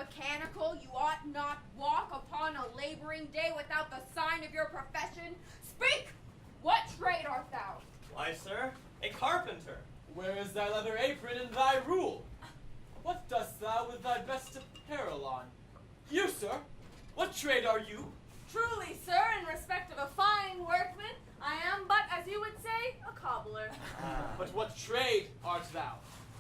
mechanical? You ought not walk upon a laboring day without the sign of your profession. Speak! What trade art thou? Why, sir, a carpenter. Where is thy leather apron and thy rule? What dost thou with thy best apparel on? You, sir, what trade are you? Truly, sir, in respect of a fine workman, I am but, as you would say, a cobbler. But what trade art thou?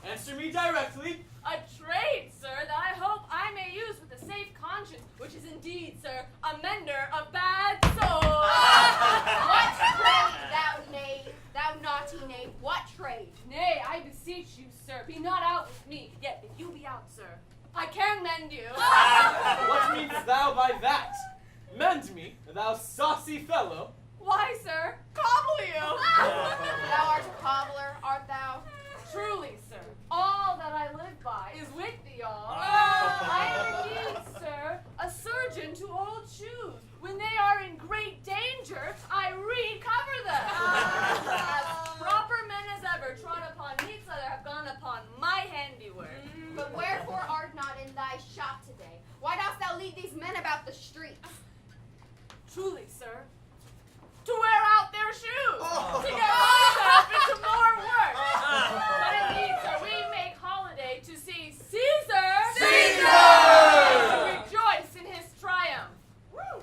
Answer me directly. A trade, sir, that I hope I may use with a safe conscience, which is indeed, sir, a mender of bad souls. What trade, thou knave, thou naughty knave, what trade? Nay, I beseech you, sir, be not out with me. Yet, if you be out, sir, I can mend you. What meanest thou by that? Mend me, thou saucy fellow. Why, sir, cobble you. Thou art a cobbler, art thou? Truly, sir, all that I live by is with thee all. I am indeed, sir, a surgeon to old shoes. When they are in great danger, I recover them. As proper men as ever trod upon meats other have gone upon my handiwork. But wherefore art not in thy shop today? Why dost thou lead these men about the streets? Truly, sir, to wear out their shoes, to get myself into more work. But indeed, sir, we make holiday to see Caesar! To rejoice in his triumph.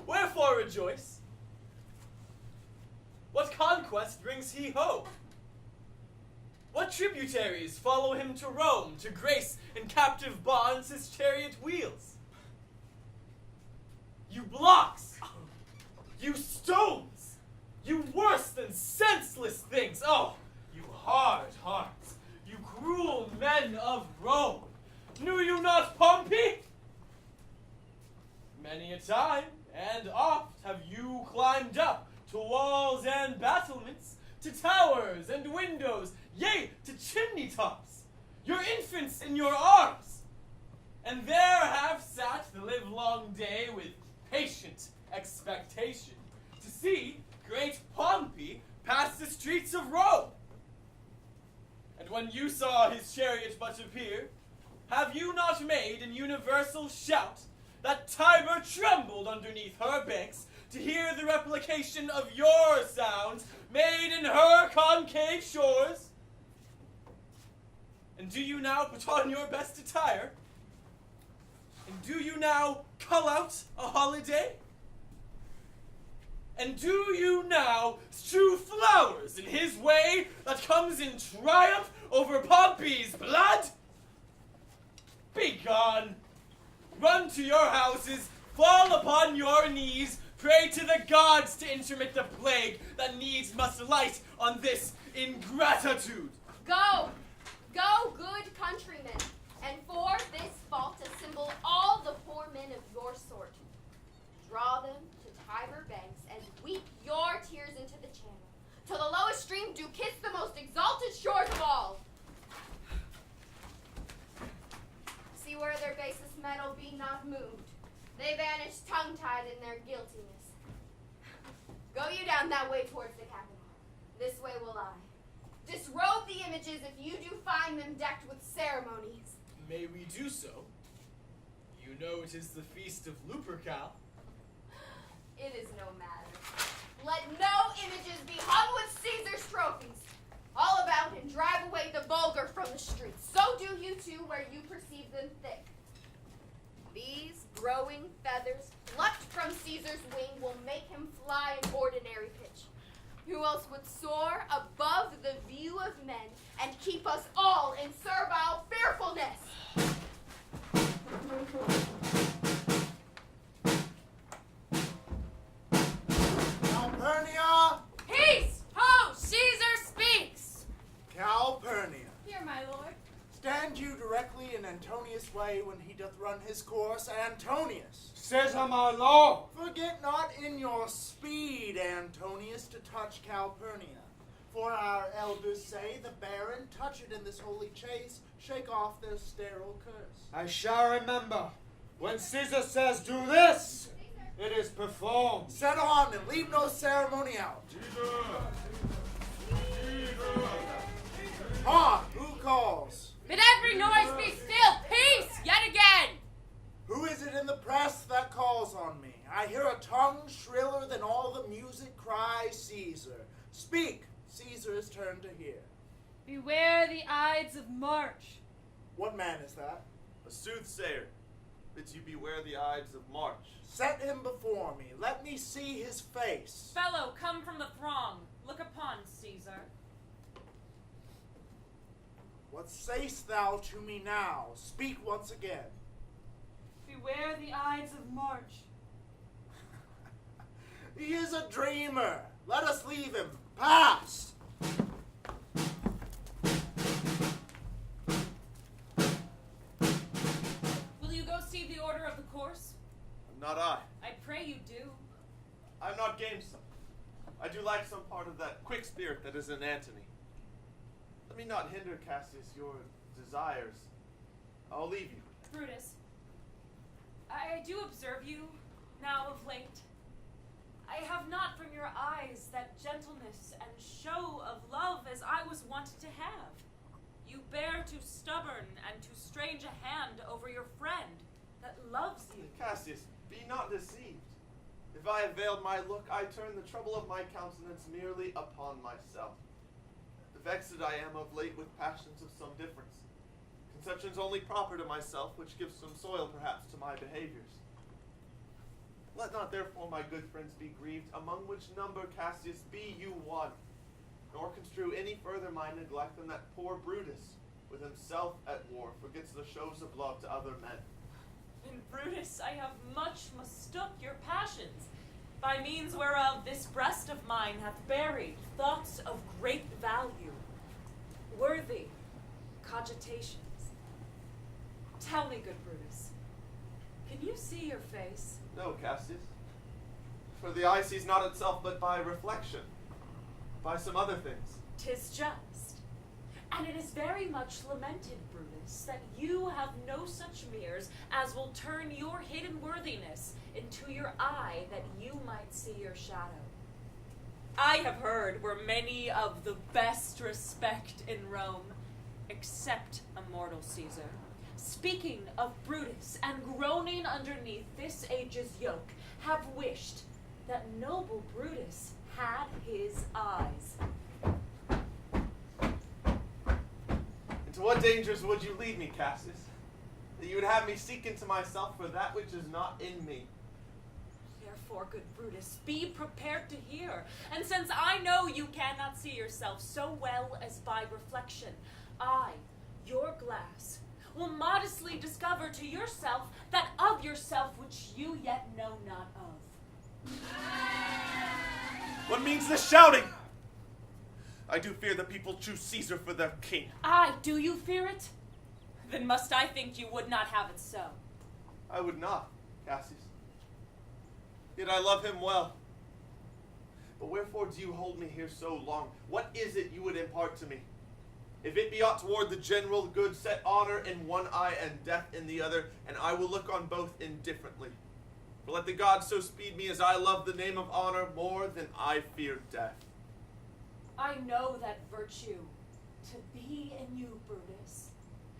Wherefore rejoice? What conquest brings he home? What tributaries follow him to Rome to grace in captive bonds his chariot wheels? You blocks! You stones! You worse than senseless things! Oh, you hard hearts! You cruel men of Rome! Knew you not Pompey? Many a time and oft have you climbed up to walls and battlements, to towers and windows, yea, to chimney tops, your infants in your arms, and there have sat the livelong day with patient expectation to see great Pompey pass the streets of Rome. And when you saw his chariot but appear, have you not made an universal shout that Tiber trembled underneath her banks to hear the replication of your sounds made in her concave shores? And do you now put on your best attire? And do you now cull out a holiday? And do you now strew flowers in his way that comes in triumph over Pompey's blood? Begone! Run to your houses, fall upon your knees, pray to the gods to intermit the plague that needs must light on this ingratitude. Go, go, good countrymen, and for this fault assemble all the poor men of your sort. Draw them to Tiber banks and weep your tears into the channel, till the lowest stream do kiss the most exalted shores of all. See where their basest metal be not moved. They vanish tongue-tied in their guiltiness. Go you down that way towards the capital. This way will I. Disrobe the images if you do find them decked with ceremonies. May we do so? You know it is the feast of Lupercal. It is no matter. Let no images be hung with Caesar's trophies. All about and drive away the vulgar from the streets. So do you too where you perceive them thick. These growing feathers plucked from Caesar's wing will make him fly an ordinary pitch. Who else would soar above the view of men and keep us all in servile fearfulness? Calpurnia! Peace! Ho! Caesar speaks! Calpurnia, Here, my lord. stand you directly in Antonius' way when he doth run his course, Antonius. Caesar, my lord. Forget not in your speed, Antonius, to touch Calpurnia. For our elders say the barren touch it in this holy chase, shake off their sterile curse. I shall remember. When Caesar says do this, it is performed. Set on and leave no ceremony out. Ha! Who calls? Bid every noise be still! Peace! Yet again! Who Beware the Ides of March. What man is that? A soothsayer bids you beware the Ides of March. Set him before me. Let me see his face. Fellow, come from the throng. Look upon Caesar. What say'st thou to me now? Speak once again. Beware the Ides of March. He is a dreamer. Let us leave him. Pass! Will you go see the order of the course? Not I. I pray you do. I'm not gamesome. I do like some part of that quick spirit that is in Antony. Let me not hinder, Cassius, your desires. I'll leave you. Brutus, I do observe you now of late. I have not from your eyes that gentleness and show of love as I was wont to have. You bear too stubborn and too strange a hand over your friend that loves you. Cassius, be not deceived. If I have veiled my look, I turn the trouble of my countenance merely upon myself. Vexed I am of late with passions of some difference, conceptions only proper to myself, which give some soil perhaps to my behaviors. Let not therefore my good friends be grieved, among which number, Cassius, be you one, nor construe any further my neglect than that poor Brutus, with himself at war, forgets the shows of love to other men. In Brutus I have much mistook your passions, by means whereof this breast of mine hath buried thoughts of great value, worthy cogitations. Tell me, good Brutus, can you see your face? No, Cassius. For the eye sees not itself but by reflection, by some other things. 'Tis just. And it is very much lamented, Brutus, that you have no such mirrors as will turn your hidden worthiness into your eye, that you might see your shadow. I have heard were many of the best respect in Rome, except immortal Caesar, speaking of Brutus and groaning underneath this age's yoke, have wished that noble Brutus had his eyes. Into what dangers would you lead me, Cassius? That you would have me seek into myself for that which is not in me. Therefore, good Brutus, be prepared to hear. And since I know you cannot see yourself so well as by reflection, I, your glass, will modestly discover to yourself that of yourself which you yet know not of. What means this shouting? I do fear the people choose Caesar for their king. Aye, do you fear it? Then must I think you would not have it so. I would not, Cassius. Yet I love him well. But wherefore do you hold me here so long? What is it you would impart to me? If it be aught toward the general good, set honor in one eye and death in the other, and I will look on both indifferently. For let the gods so speed me as I love the name of honor more than I fear death. I know that virtue to be in you, Brutus,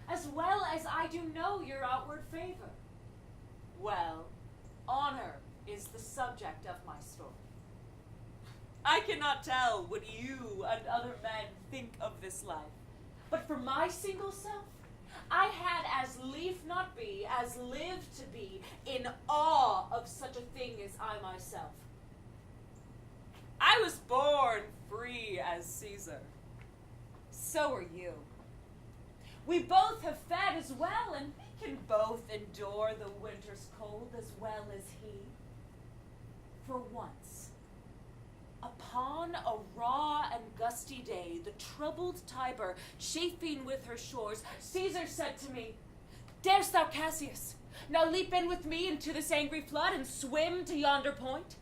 as well as I do know your outward favor. Well, honor is the subject of my story. I cannot tell what you and other men think of this life, but for my single self, I had as lief not be, as live to be, in awe of such a thing as I myself. I was born free as Caesar. So are you. We both have fed as well, and we can both endure the winter's cold as well as he. For once, upon a raw and gusty day, the troubled Tiber chafing with her shores, Caesar said to me, "Darest thou, Cassius, now leap in with me into this angry flood and swim to yonder point?"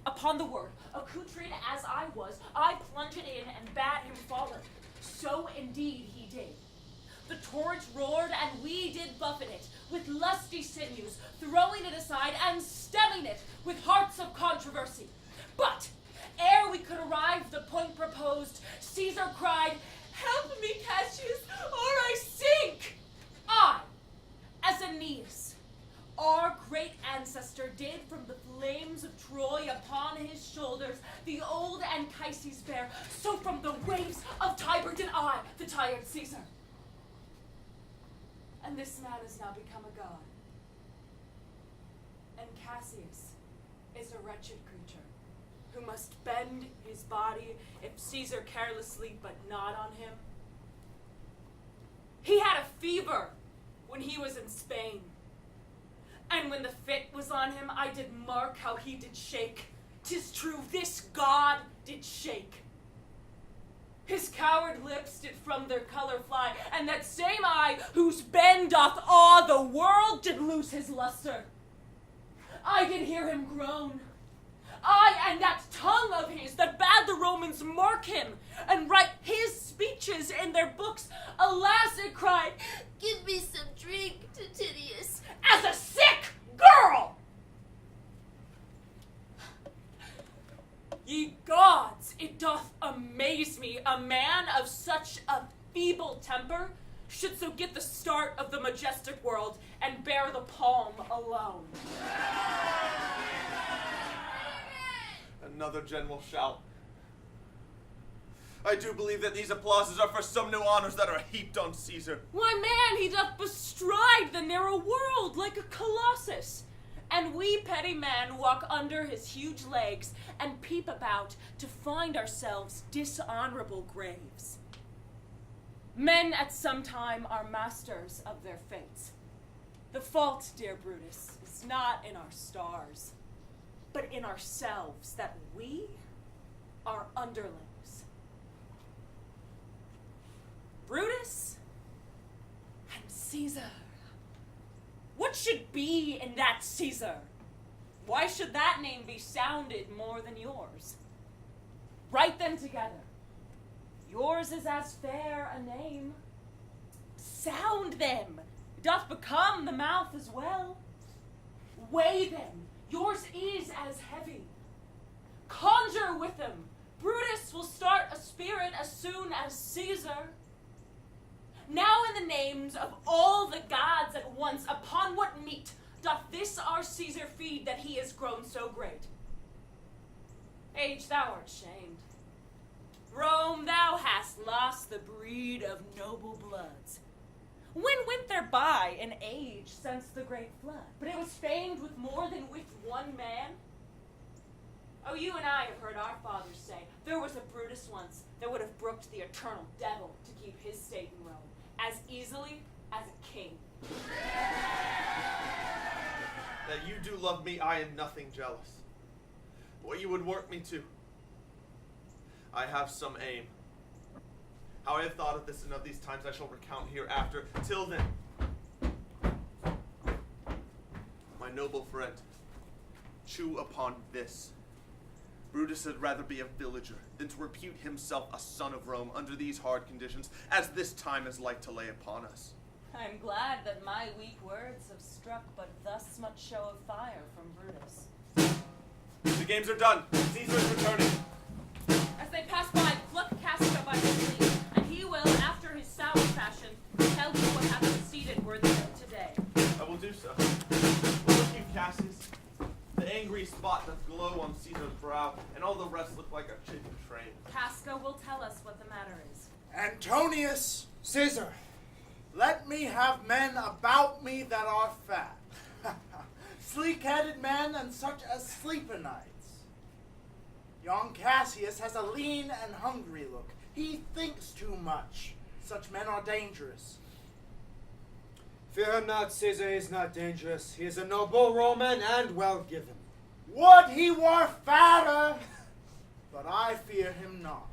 Upon the word, accoutred as I was, I plunged in and bade him follow. So indeed he did. The torrent roared, and we did buffet it with lusty sinews, throwing it aside and stemming it with hearts of controversy. But ere we could arrive the point proposed, Caesar cried, "Help me, Cassius, or I sink!" I, as Aeneas, our great ancestor, ancestor did from the flames of Troy upon his shoulders the old Anchises bear, so from the waves of Tiber did I, the tired Caesar. And this man has now become a god. And Cassius is a wretched creature who must bend his body if Caesar carelessly but not on him. He had a fever when he was in Spain. And when the fit was on him, I did mark how he did shake. 'Tis true, this god did shake. His coward lips did from their color fly, and that same eye, whose bend doth awe the world, did lose his luster. I did hear him groan. I and that tongue of his that bade the Romans mark him, and write his speeches in their books. Alas, it cried, Give me some drink, Titius. as a sick girl! Ye gods, it doth amaze me, a man of such a feeble temper should so get the start of the majestic world and bear the palm alone. Another general shout. I do believe that these applauses are for some new honors that are heaped on Caesar. Why, man, he doth bestride the narrow world like a colossus, and we petty men walk under his huge legs and peep about to find ourselves dishonorable graves. Men at some time are masters of their fates. The fault, dear Brutus, is not in our stars, but in ourselves, that we are underlings. Brutus and Caesar. What should be in that Caesar? Why should that name be sounded more than yours? Write them together. Yours is as fair a name. Sound them. It doth become the mouth as well. Weigh them. Yours is as heavy. Conjure with them. Brutus will start a spirit as soon as Caesar. Now in the names of all the gods at once, upon what meat doth this our Caesar feed that he is grown so great? Age, thou art shamed. Rome, thou hast lost the breed of noble bloods. When went there by an age since the great flood? But it was famed with more than with one man. Oh, you and I have heard our fathers say, there was a Brutus once that would have brooked the eternal devil to keep his state in Rome as easily as a king. That you do love me, I am nothing jealous. What you would work me to, I have some aim. How I have thought of this and of these times I shall recount hereafter. Till then, my noble friend, chew upon this. Brutus had rather be a villager than to repute himself a son of Rome under these hard conditions, as this time is like to lay upon us. I'm glad that my weak words have struck but thus much show of fire from Brutus. The games are done. Caesar is returning. As they pass by, pluck Cassius by his sleeve, and he will, after his sour fashion, tell you what hath succeeded worthy of today. I will do so. But look you, Cassius. The angry spot doth glow on Caesar's brow, and all the rest look like a chicken train. Casca will tell us what the matter is. Antonius, Caesar, let me have men about me that are fat, sleek-headed men and such as sleep o' nights. Young Cassius has a lean and hungry look. He thinks too much. Such men are dangerous. Fear him not, Caesar is not dangerous. He is a noble Roman and well given. Would he were fatter! But I fear him not.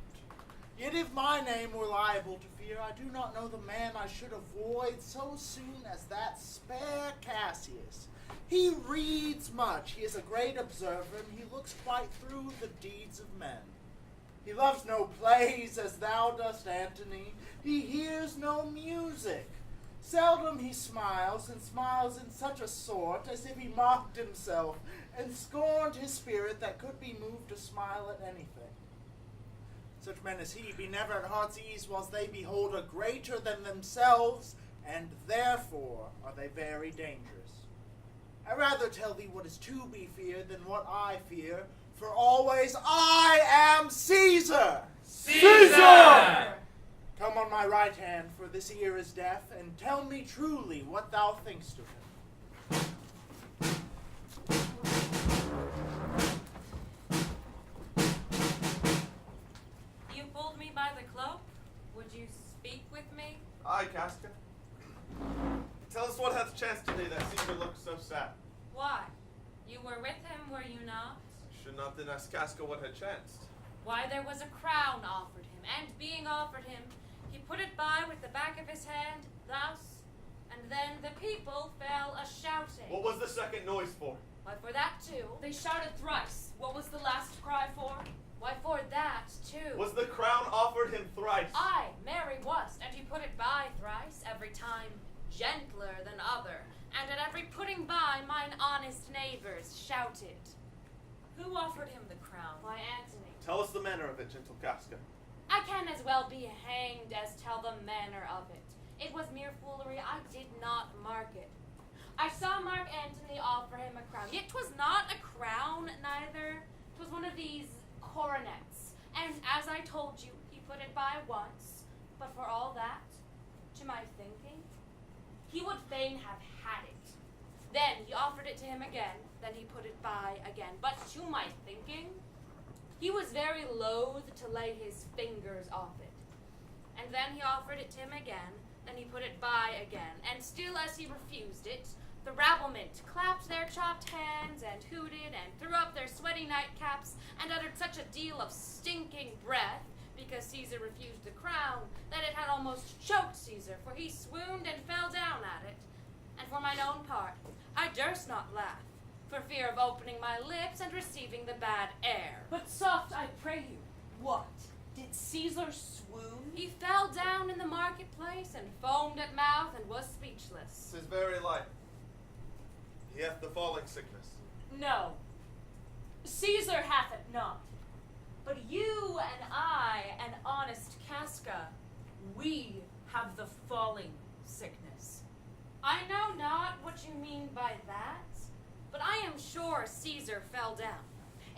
Yet if my name were liable to fear, I do not know the man I should avoid so soon as that spare Cassius. He reads much, he is a great observer, and he looks quite through the deeds of men. He loves no plays as thou dost, Antony. He hears no music. Seldom he smiles, and smiles in such a sort as if he mocked himself, and scorned his spirit that could be moved to smile at anything. Such men as he be never at heart's ease whilst they behold a greater than themselves, and therefore are they very dangerous. I rather tell thee what is to be feared than what I fear, for always I am Caesar! Caesar! Come on my right hand, for this ear is deaf, and tell me truly what thou thinkst of him. You pulled me by the cloak. Would you speak with me? Aye, Casca. Tell us what hath chanced today that Caesar looks so sad. Why? You were with him, were you not? Should not then ask Casca what had chanced. Why, there was a crown offered him, and being offered him, he put it by with the back of his hand, thus, and then the people fell a-shouting. What was the second noise for? Why, for that too. They shouted thrice. What was the last cry for? Why, for that too. Was the crown offered him thrice? Aye, marry was, and he put it by thrice, every time gentler than other, and at every putting by mine honest neighbors shouted. Who offered him the crown? Why, Antony. Tell us the manner of it, gentle Casca. I can as well be hanged as tell the manner of it. It was mere foolery, I did not mark it. I saw Mark Antony offer him a crown, yet 'twas not a crown neither. 'Twas one of these coronets, and as I told you, he put it by once, but for all that, to my thinking, he would fain have had it. Then he offered it to him again, then he put it by again, but to my thinking, he was very loath to lay his fingers off it. And then he offered it to him again, then he put it by again, and still as he refused it, the rabblement clapped their chopped hands, and hooted, and threw up their sweaty nightcaps, and uttered such a deal of stinking breath, because Caesar refused the crown, that it had almost choked Caesar, for he swooned and fell down at it. And for mine own part, I durst not laugh, for fear of opening my lips and receiving the bad air. But soft, I pray you. What? Did Caesar swoon? He fell down in the marketplace, and foamed at mouth, and was speechless. 'Tis very light. He hath the falling sickness. No. Caesar hath it not. But you and I and honest Casca, we have the falling sickness. I know not what you mean by that, but I am sure Caesar fell down.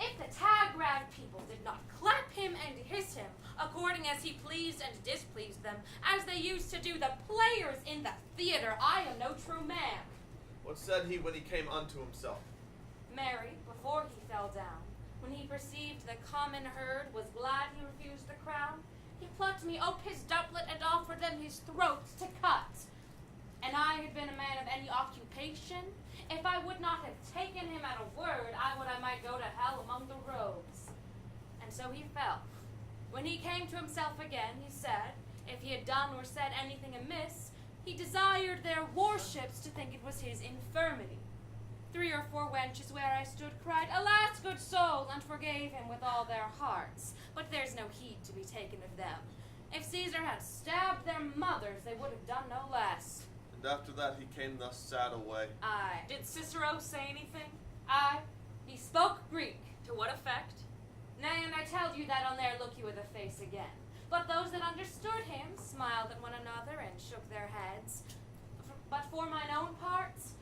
If the tag-rag people did not clap him and hiss him, according as he pleased and displeased them, as they used to do the players in the theater, I am no true man. What said he when he came unto himself? Mary, before he fell down, when he perceived the common herd was glad he refused the crown, he plucked me up his doublet and offered them his throat to cut. And I had been a man of any occupation, if I would not have taken him at a word, I might go to hell among the rogues. And so he fell. When he came to himself again, he said, if he had done or said anything amiss, he desired their warships to think it was his infirmity. 3 or 4 wenches where I stood cried, Alas, good soul, and forgave him with all their hearts. But there's no heed to be taken of them. If Caesar had stabbed their mothers, they would have done no less. And after that he came thus sad away. Aye. Did Cicero say anything? Aye. He spoke Greek. To what effect? Nay, and I tell you that on there look you with a face again. But those that understood him smiled at one another and shook their heads. But for mine own parts,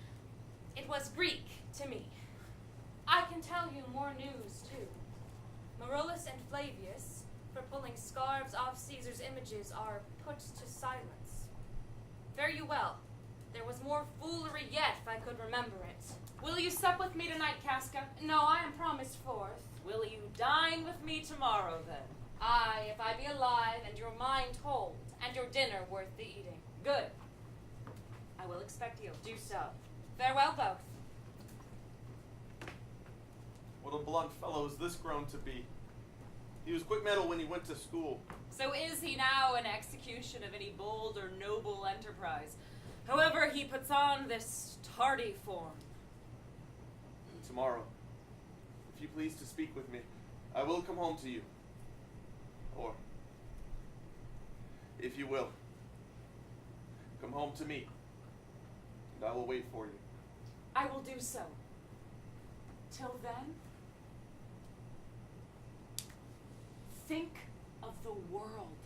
it was Greek to me. I can tell you more news, too. Marillus and Flavius, for pulling scarves off Caesar's images, are put to silence. Fare you well. There was more foolery yet, if I could remember it. Will you sup with me tonight, Casca? No, I am promised forth. Will you dine with me tomorrow, then? Aye, if I be alive, and your mind whole, and your dinner worth the eating. Good. I will expect you. Do so. Farewell, both. What a blunt fellow is this grown to be. He was quick-mettled when he went to school. So is he now in execution of any bold or noble enterprise? However, he puts on this tardy form. Tomorrow, if you please to speak with me, I will come home to you. Or, if you will, come home to me, and I will wait for you. I will do so. Till then, think of the world.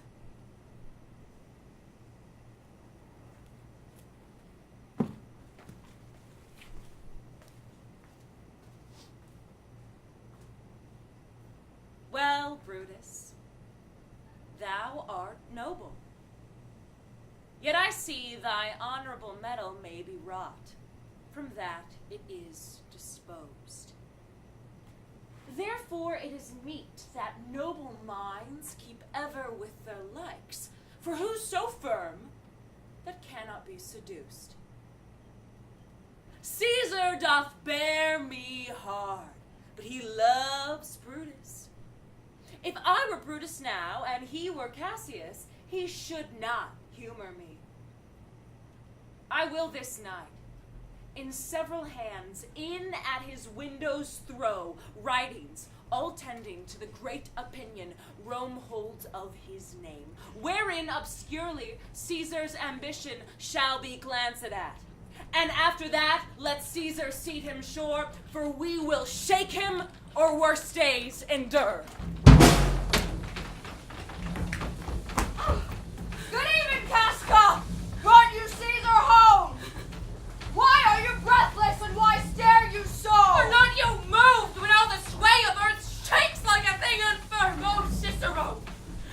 thou art noble. Yet I see thy honorable metal may be wrought. From that it is disposed. Therefore it is meet that noble minds keep ever with their likes, for who's so firm that cannot be seduced? Caesar doth bear me hard, but he loves Brutus. If I were Brutus now, and he were Cassius, he should not humor me. I will this night, in several hands, in at his windows throw, writings, all tending to the great opinion Rome holds of his name, wherein obscurely Caesar's ambition shall be glanced at. And after that, let Caesar seat him sure, for we will shake him, or worse days endure. Good evening, Casca! Brought you Caesar home! Why are you breathless, and why stare you so? Are not you moved when all the sway of earth shakes like a thing unfirm, O Cicero?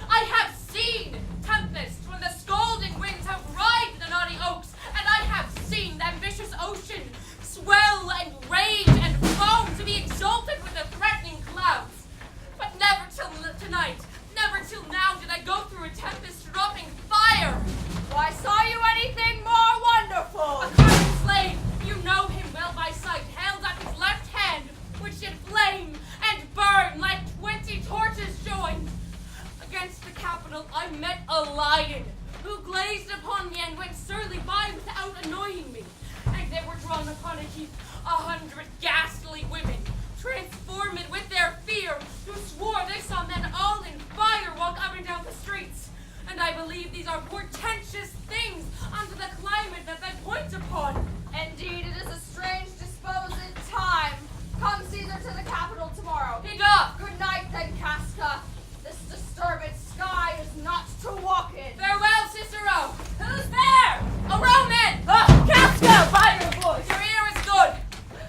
I have seen tempests when the scalding winds have rived the knotty oaks, and I have seen the ambitious ocean swell and rage and foam to be exalted with the threatening clouds. But never till tonight, never till now did I go through a tempest dropping fire. Why, saw you anything more wonderful? A Carthage slave, you know him well by sight, held up his left hand, which did flame and burn like 20 torches joined. Against the Capitol I met a lion, who glazed upon me and went surly by without annoying me. And there were drawn upon a heap 100 ghastly women, transformed with their fear, who swore they saw men all in fire walk up and down the streets. And I believe these are portentous things unto the climate that they point upon. Indeed, it is a strange disposed time. Come, Caesar, to the Capitol tomorrow. He doth. Good night, then, Casca. This disturbed sky is not to walk in. Farewell, Cicero. Who's there? A Roman. Casca, by your voice! Your ear is good.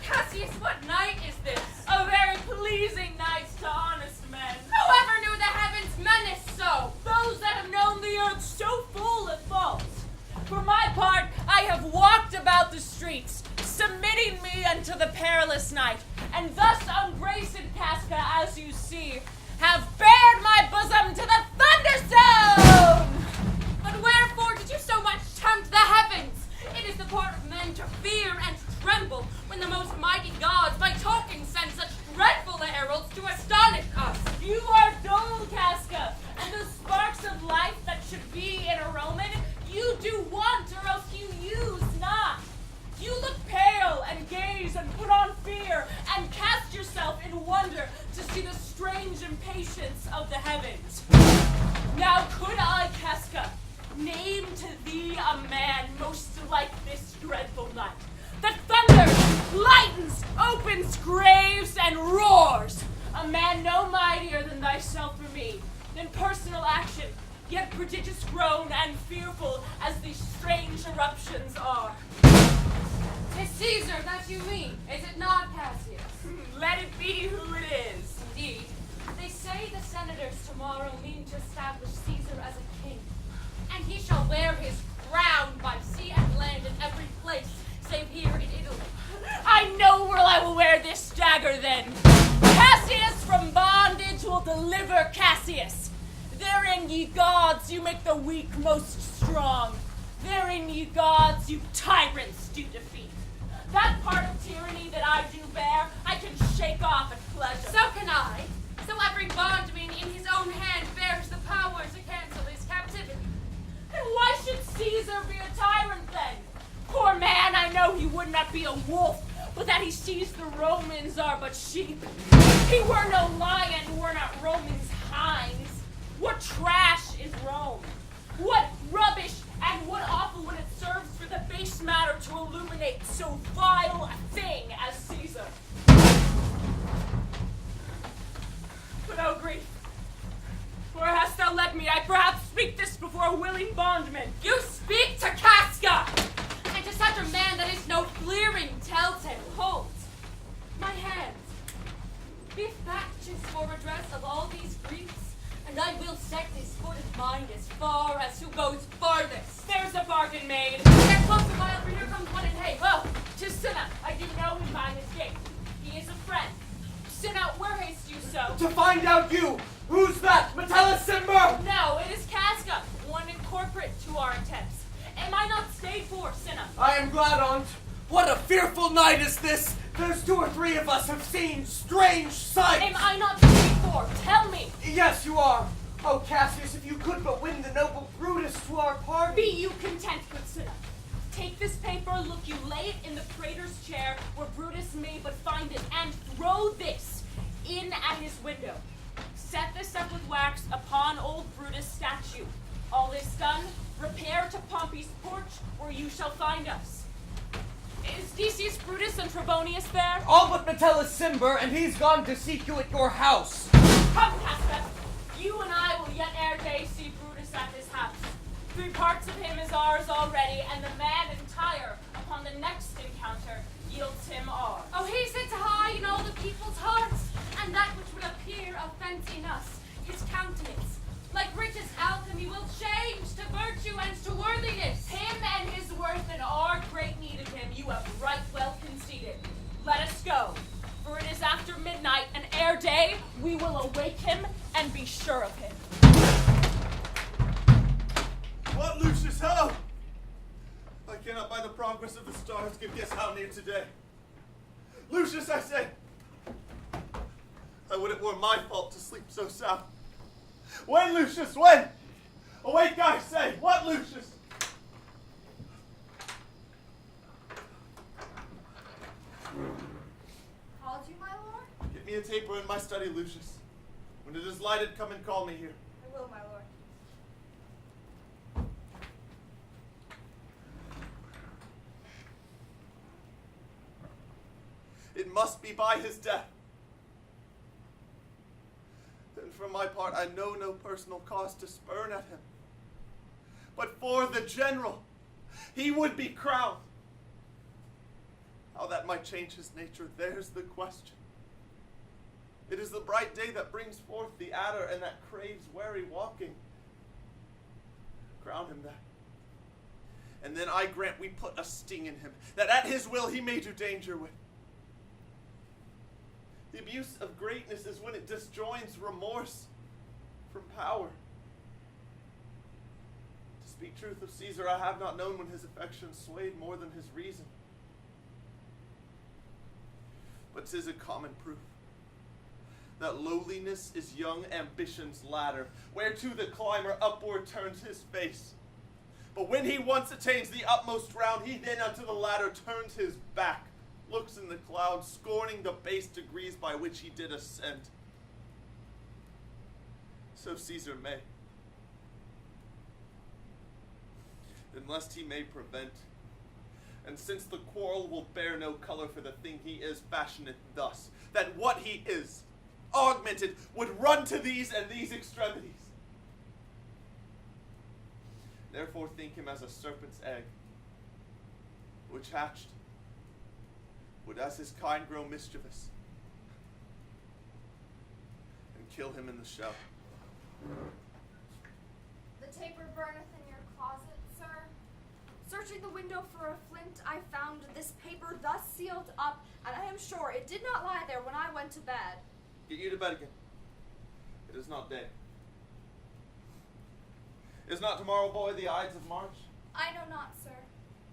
Cassius, what night is this? A very pleasing night to honest men. Whoever knew the heavens menace so? Those that have known the earth so full of faults. For my part, I have walked about the streets, submitting me unto the perilous night, and thus ungraced Casca, as you see, have bared my bosom to the thunderstone! But wherefore did you so much tempt the heavens? It is the part of men to fear and tremble when the most mighty gods by token send such dreadful heralds to astonish us. You are dull, Casca, and the sparks of life that should be in a Roman, you do want, or else you use not. You look pale and gaze and put on fear and cast yourself in wonder to see the strange impatience of the heavens. Now could I, Casca, name to thee a man most like this dreadful night, that thunders, lightens, opens graves, and roars, a man no mightier than thyself for me, in personal action, yet prodigious grown and fearful as these strange eruptions are. 'Tis Caesar that you mean, is it not, Cassius? Let it be who it is. Indeed. They say the senators tomorrow mean to establish Caesar as a king, and he shall wear his crown by sea and land in every place, save here in Italy. I know where I will wear this dagger then. Cassius from bondage will deliver Cassius. Therein, ye gods, you make the weak most strong. Therein, ye gods, you tyrants do defeat. That part of tyranny that I do bear, I can shake off at pleasure. So can I. So every bondman in his own hand bears the power to cancel his captivity. And why should Caesar be a tyrant then? Poor man, I know he would not be a wolf, but that he sees the Romans are but sheep. He were no lion, were not Romans hinds. What trash is Rome? What rubbish and what awful when it serves for the base matter to illuminate so vile a thing as Caesar. But oh grief, where hast thou led me? I perhaps speak this before a willing bondman. You speak to Casca, and to such a man that is no fleering telltale. Hold my hands. Be factious for redress of all these griefs, and I will set this foot of mine as far as who goes farthest. There's a bargain made. Get close a while, for here comes one, and hey, ho! 'Tis Cinna. I do know him by his gait. He is a friend. Cinna, where haste you so? To find out you! Who's that? Metellus Simber! No, it is Casca, one incorporate to our attempts. Am I not stayed for, Cinna? I am glad on't. What a fearful night is this! There's 2 or 3 of us have seen strange sights! Am I not stayed for? Tell me! Yes, you are. Oh, Cassius, if you could but win the noble Brutus to our party. Be you content, good Cinna. Take this paper, look you, lay it in the praetor's chair, where Brutus may but find it, and throw this in at his window. Set this up with wax upon old Brutus' statue. All this done, repair to Pompey's porch, where you shall find us. Is Decius Brutus and Trebonius there? All but Metellus Simber, and he's gone to seek you at your house. Come, Casca. You and I will yet ere day see Brutus at his house. 3 parts of him is ours already, and the man entire upon the next encounter yields him ours. Oh, he sits high in all the people's hearts, and that which would appear offence in us, his countenance, like riches alchemy, will change to virtue and to worthiness. Him and his worth and our great need of him you have right well conceded. Let us go, for it is after midnight, and ere day we will awake him and be sure of him. What, Lucius, how? I cannot by the progress of the stars give guess how near today. Lucius, I say, I would it were my fault to sleep so sound. When, Lucius, when? Awake, I say, what, Lucius? Called you, my lord? Get me a taper in my study, Lucius. When it is lighted, come and call me here. I will, my lord. It must be by his death. Then for my part, I know no personal cause to spurn at him. But for the general, he would be crowned. How that might change his nature, there's the question. It is the bright day that brings forth the adder and that craves wary walking. Crown him that. And then I grant we put a sting in him, that at his will he may do danger with. The abuse of greatness is when it disjoins remorse from power. To speak truth of Caesar, I have not known when his affections swayed more than his reason. But 'tis a common proof that lowliness is young ambition's ladder, whereto the climber upward turns his face. But when he once attains the utmost round, he then unto the ladder turns his back, looks in the clouds, scorning the base degrees by which he did ascend. So Caesar may. Then lest he may prevent, and since the quarrel will bear no color for the thing he is, fashion it thus, that what he is, augmented, would run to these and these extremities. Therefore think him as a serpent's egg, which hatched, would as his kind grow mischievous, and kill him in the shell. The taper burneth in your closet, sir. Searching the window for a flint, I found this paper thus sealed up, and I am sure it did not lie there when I went to bed. Get you to bed again. It is not day. Is not tomorrow, boy, the Ides of March? I know not, sir.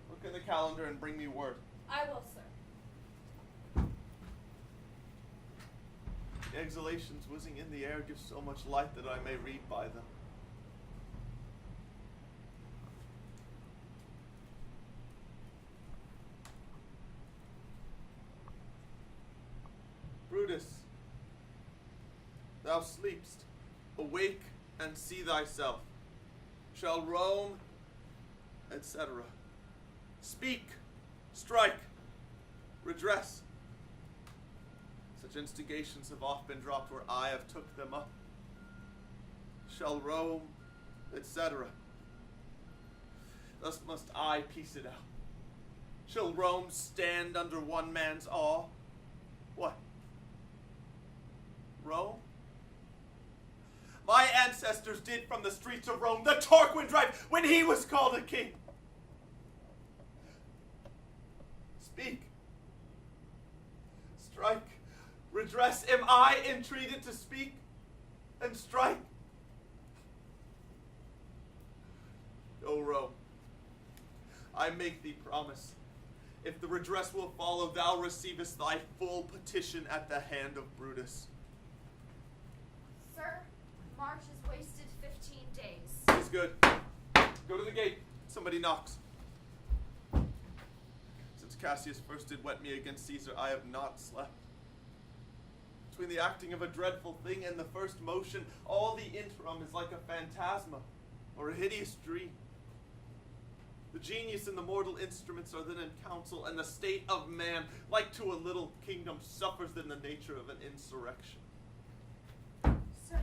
Look in the calendar and bring me word. I will, sir. The exhalations whizzing in the air give so much light that I may read by them. Brutus, thou sleepst, awake and see thyself. Shall Rome, etc. Speak, strike, redress. Such instigations have oft been dropped where I have took them up. Shall Rome, etc. Thus must I piece it out. Shall Rome stand under one man's awe? What? Rome? my ancestors did from the streets of Rome the Tarquin drive when he was called a king. Speak. Strike. Redress. Am I entreated to speak and strike? O Rome, I make thee promise. If the redress will follow, thou receivest thy full petition at the hand of Brutus. Sir, March has wasted 15 days. It's good. Go to the gate. Somebody knocks. Since Cassius first did wet me against Caesar, I have not slept. Between the acting of a dreadful thing and the first motion, all the interim is like a phantasma or a hideous dream. The genius and the mortal instruments are then in council, and the state of man, like to a little kingdom, suffers in the nature of an insurrection. Sir,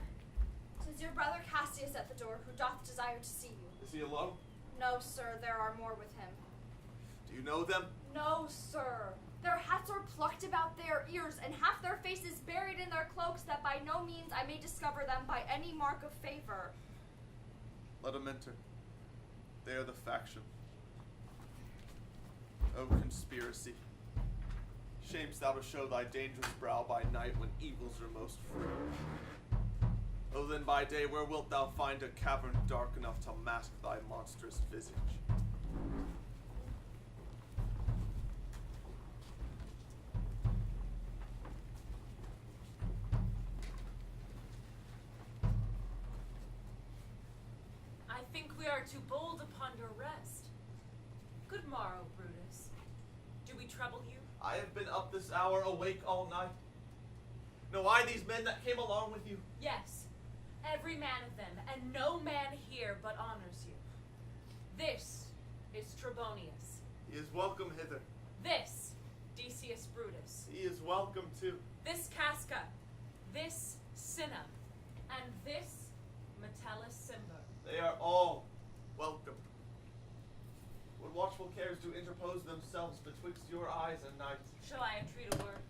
'tis your brother Cassius at the door, who doth desire to see you. Is he alone? No, sir, there are more with him. Do you know them? No, sir. Their hats are plucked about their ears, and half their faces buried in their cloaks, that by no means I may discover them by any mark of favor. Let them enter. They are the faction. O conspiracy, shamest thou to show thy dangerous brow by night when evils are most free? O then by day, where wilt thou find a cavern dark enough to mask thy monstrous visage? I think we are too bold upon your rest. Good morrow, Brutus. Do we trouble you? I have been up this hour, awake all night. Know I these men that came along with you? Yes, every man of them, and no man here but honors you. This is Trebonius. He is welcome hither. This, Decius Brutus. He is welcome too. This Casca. This Cinna. And this Metellus Cimber. They are all welcome. Would watchful cares do interpose themselves betwixt your eyes and night? Shall I entreat a word?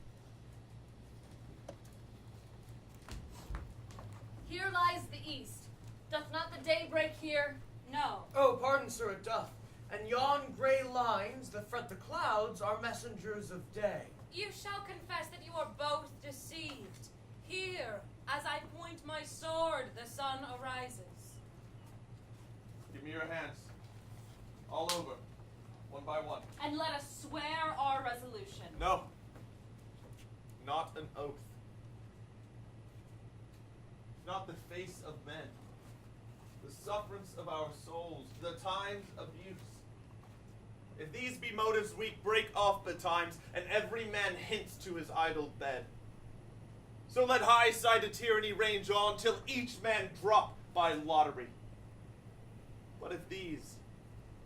Here lies the east. Doth not the day break here? No. Oh, pardon, sir, it doth. And yon gray lines that fret the clouds are messengers of day. You shall confess that you are both deceived. Here, as I point my sword, the sun arises. Give me your hands. All over. One by one. And let us swear our resolution. No. Not an oath. Not the face of men. The sufferance of our souls. The times of use. If these be motives weak, break off betimes, and every man hints to his idle bed. So let high-sided tyranny range on, till each man drop by lottery. But if these,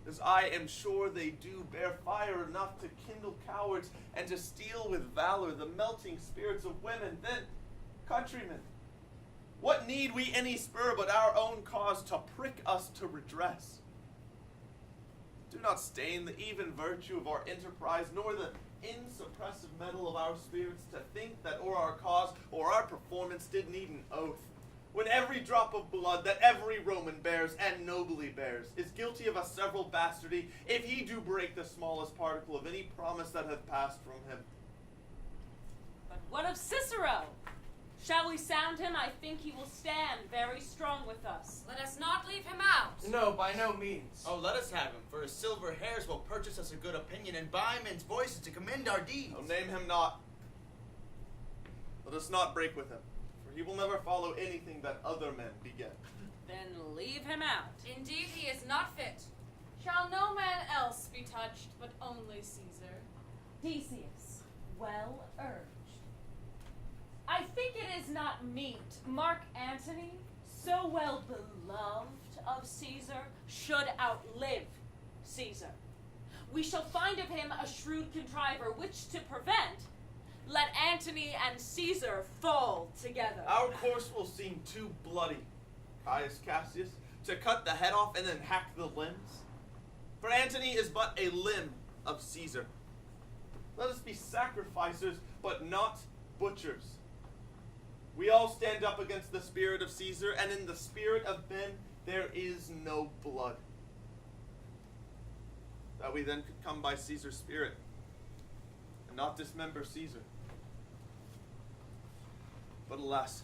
as I am sure they do, bear fire enough to kindle cowards and to steal with valor the melting spirits of women, then, countrymen, what need we any spur but our own cause to prick us to redress? Do not stain the even virtue of our enterprise, nor the insuppressive metal of our spirits, to think that or our cause or our performance did need an oath, when every drop of blood that every Roman bears, and nobly bears, is guilty of a several bastardy, if he do break the smallest particle of any promise that hath passed from him. But what of Cicero? Shall we sound him? I think he will stand very strong with us. Let us not leave him out. No, by no means. Oh, let us have him, for his silver hairs will purchase us a good opinion, and buy men's voices to commend our deeds. Oh, name him not. Let us not break with him, for he will never follow anything that other men begin. Then leave him out. Indeed, he is not fit. Shall no man else be touched, but only Caesar? Decius, well urged. I think it is not meet Mark Antony, so well beloved of Caesar, should outlive Caesar. We shall find of him a shrewd contriver, which to prevent, let Antony and Caesar fall together. Our course will seem too bloody, Caius Cassius, to cut the head off and then hack the limbs. For Antony is but a limb of Caesar. Let us be sacrificers, but not butchers. We all stand up against the spirit of Caesar, and in the spirit of men there is no blood. That we then could come by Caesar's spirit, and not dismember Caesar. But alas,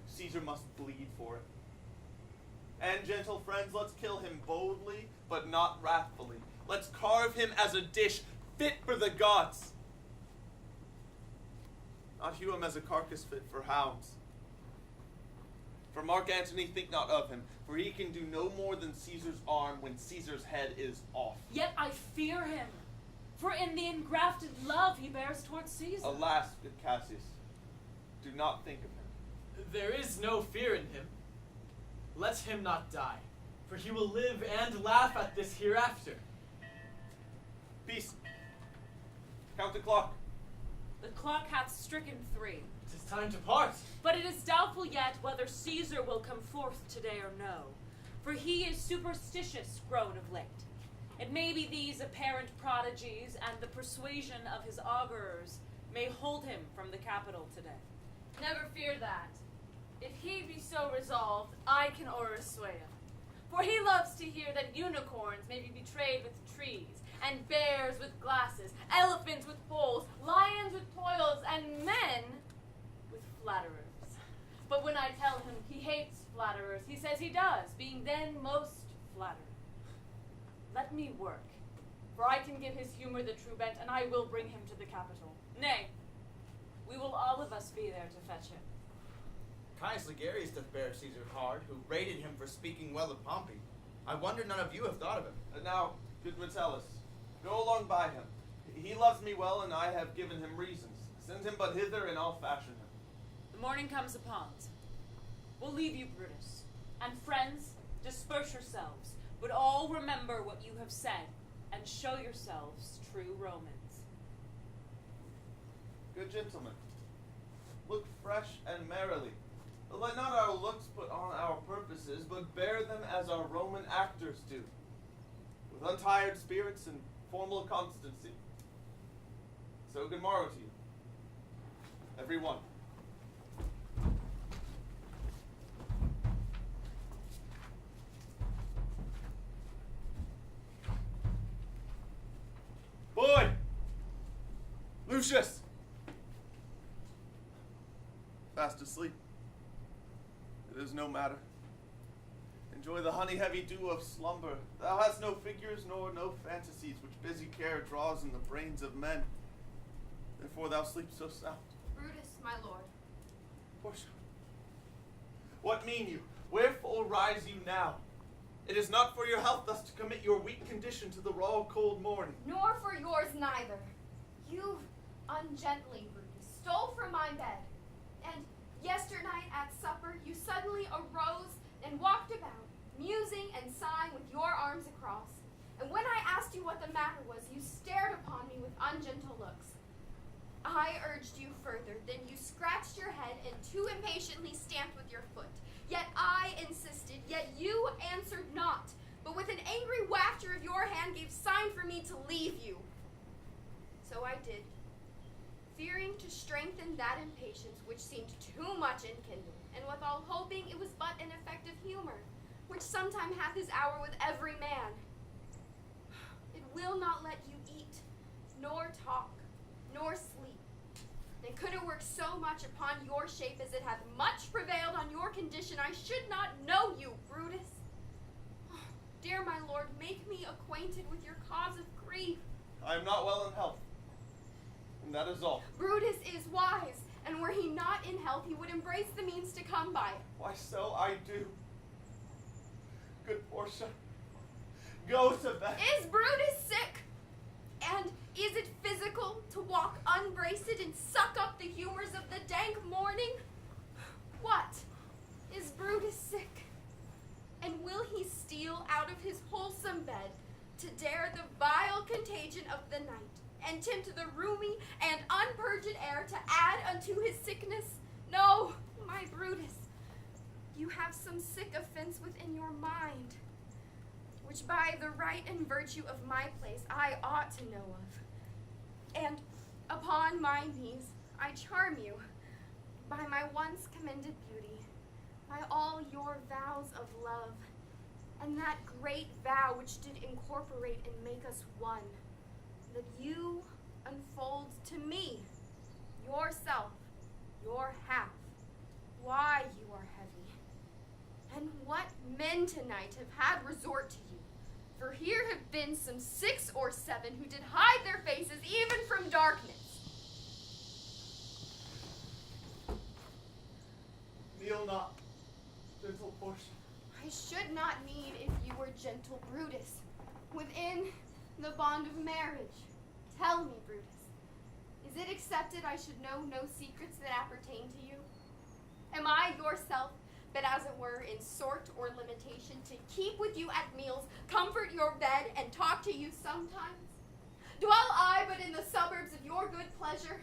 Caesar must bleed for it. And gentle friends, let's kill him boldly, but not wrathfully. Let's carve him as a dish fit for the gods. Not hew him as a carcass fit for hounds. For Mark Antony, think not of him, for he can do no more than Caesar's arm when Caesar's head is off. Yet I fear him, for in the engrafted love he bears towards Caesar. Alas, good Cassius, do not think of him. There is no fear in him. Let him not die, for he will live and laugh at this hereafter. Peace. Count the clock. The clock hath stricken 3. 'Tis time to part. But it is doubtful yet whether Caesar will come forth today or no, for he is superstitious grown of late. It may be these apparent prodigies and the persuasion of his augurers may hold him from the capital today. Never fear that. If he be so resolved, I can o'ersway him. For he loves to hear that unicorns may be betrayed with trees, and bears with glasses, elephants with poles, lions with toils, and men with flatterers. But when I tell him he hates flatterers, he says he does, being then most flattered. Let me work, for I can give his humor the true bent, and I will bring him to the capital. Nay, we will all of us be there to fetch him. Caius Ligarius doth bear Caesar hard, who rated him for speaking well of Pompey. I wonder none of you have thought of him. And now, good Metellus, go along by him. He loves me well, and I have given him reasons. Send him but hither, and I'll fashion him. The morning comes upon's. We'll leave you, Brutus. And friends, disperse yourselves, but all remember what you have said, and show yourselves true Romans. Good gentlemen, look fresh and merrily. Let not our looks put on our purposes, but bear them as our Roman actors do, with untired spirits and formal constancy. So good morrow to you, every one. Boy! Lucius! Fast asleep. It is no matter. Enjoy the honey-heavy dew of slumber. Thou hast no figures nor no fantasies which busy care draws in the brains of men. Therefore thou sleep so sound. Brutus, my lord. Portia, what mean you? Wherefore rise you now? It is not for your health thus to commit your weak condition to the raw cold morning. Nor for yours neither. You ungently, Brutus, stole from my bed, and yesternight at supper you suddenly arose and walked about, musing and sighing with your arms across. And when I asked you what the matter was, you stared upon me with ungentle looks. I urged you further, then you scratched your head and too impatiently stamped with your foot. Yet I insisted, yet you answered not, but with an angry wafture of your hand gave sign for me to leave you. So I did, fearing to strengthen that impatience which seemed too much enkindled, and withal hoping it was but an effect of humor, which sometime hath his hour with every man. It will not let you eat, nor talk, nor sleep. And could it work so much upon your shape as it hath much prevailed on your condition, I should not know you, Brutus. Dear my lord, make me acquainted with your cause of grief. I am not well in health, and that is all. Brutus is wise, and were he not in health, he would embrace the means to come by it. Why, so I do. Good Portia, go to bed. Is Brutus sick? And is it physical to walk unbraced and suck up the humors of the dank morning? What? Is Brutus sick? And will he steal out of his wholesome bed to dare the vile contagion of the night, and tempt the roomy and unpurged air to add unto his sickness? No, my Brutus, you have some sick offense within your mind, which by the right and virtue of my place I ought to know of. And upon my knees I charm you, by my once commended beauty, by all your vows of love, and that great vow which did incorporate and make us one, that you unfold to me, yourself, your half, why you are heavy, and what men tonight have had resort to you. For here have been some 6 or 7 who did hide their faces even from darkness. Kneel not, gentle Portia. I should not need if you were gentle Brutus, within the bond of marriage. Tell me, Brutus, is it accepted I should know no secrets that appertain to you? Am I yourself, but as it were in sort or limitation, to keep with you at meals, comfort your bed, and talk to you sometimes? Dwell I but in the suburbs of your good pleasure?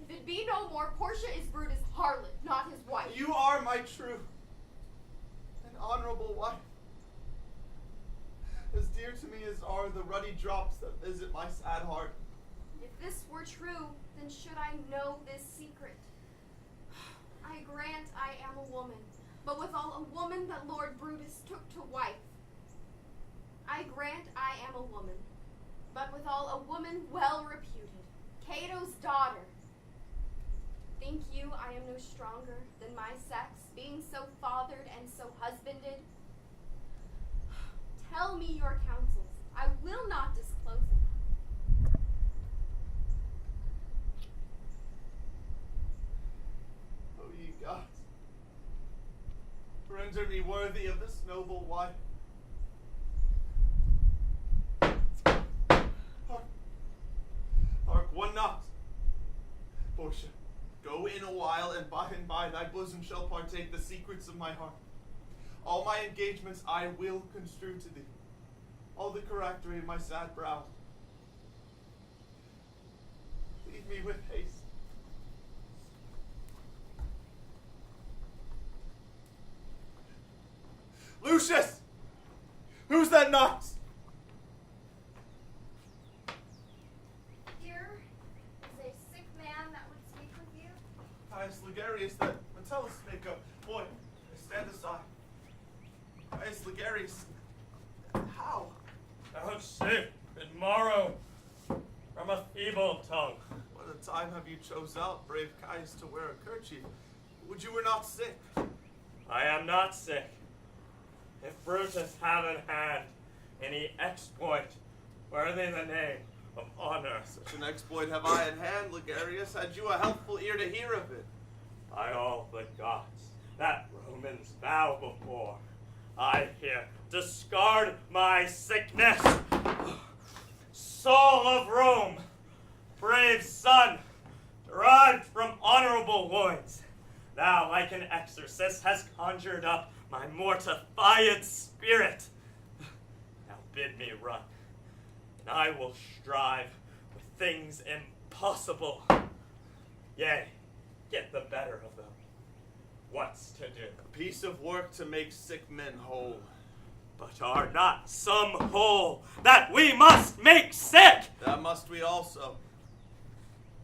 If it be no more, Portia is Brutus' harlot, not his wife. You are my true and honorable wife, as dear to me as are the ruddy drops that visit my sad heart. If this were true, then should I know this secret? I grant I am a woman, but withal a woman that Lord Brutus took to wife. I grant I am a woman, but withal a woman well reputed, Cato's daughter. Think you I am no stronger than my sex, being so fathered and so husbanded? Tell me your counsels. I will not disclose them. O ye gods, render me worthy of this noble wife. Hark, one not. Portia, go in a while, and by thy bosom shall partake the secrets of my heart. All my engagements I will construe to thee, all the correctory of my sad brow. Leave me with haste. Lucius! Who's that knocks? Here is a sick man that would speak with you. Caius Ligarius, that Metellus make up. Boy, stand aside. Caius Ligarius, how? Out sick and morrow from a feeble tongue. What a time have you chose out, brave Caius, to wear a kerchief? Would you were not sick? I am not sick. If Brutus had in hand any exploit worthy the name of honor, Such an exploit have I in hand, Ligarius. Had you a helpful ear to hear of it? by all the gods that Romans bow before, I here discard my sickness. Soul of Rome, brave son, derived from honorable loins, thou, like an exorcist, hast conjured up my mortified spirit. Now bid me run, and I will strive with things impossible. Yea, get the better of them. What's to do? A piece of work to make sick men whole. But are not some whole that we must make sick? That must we also.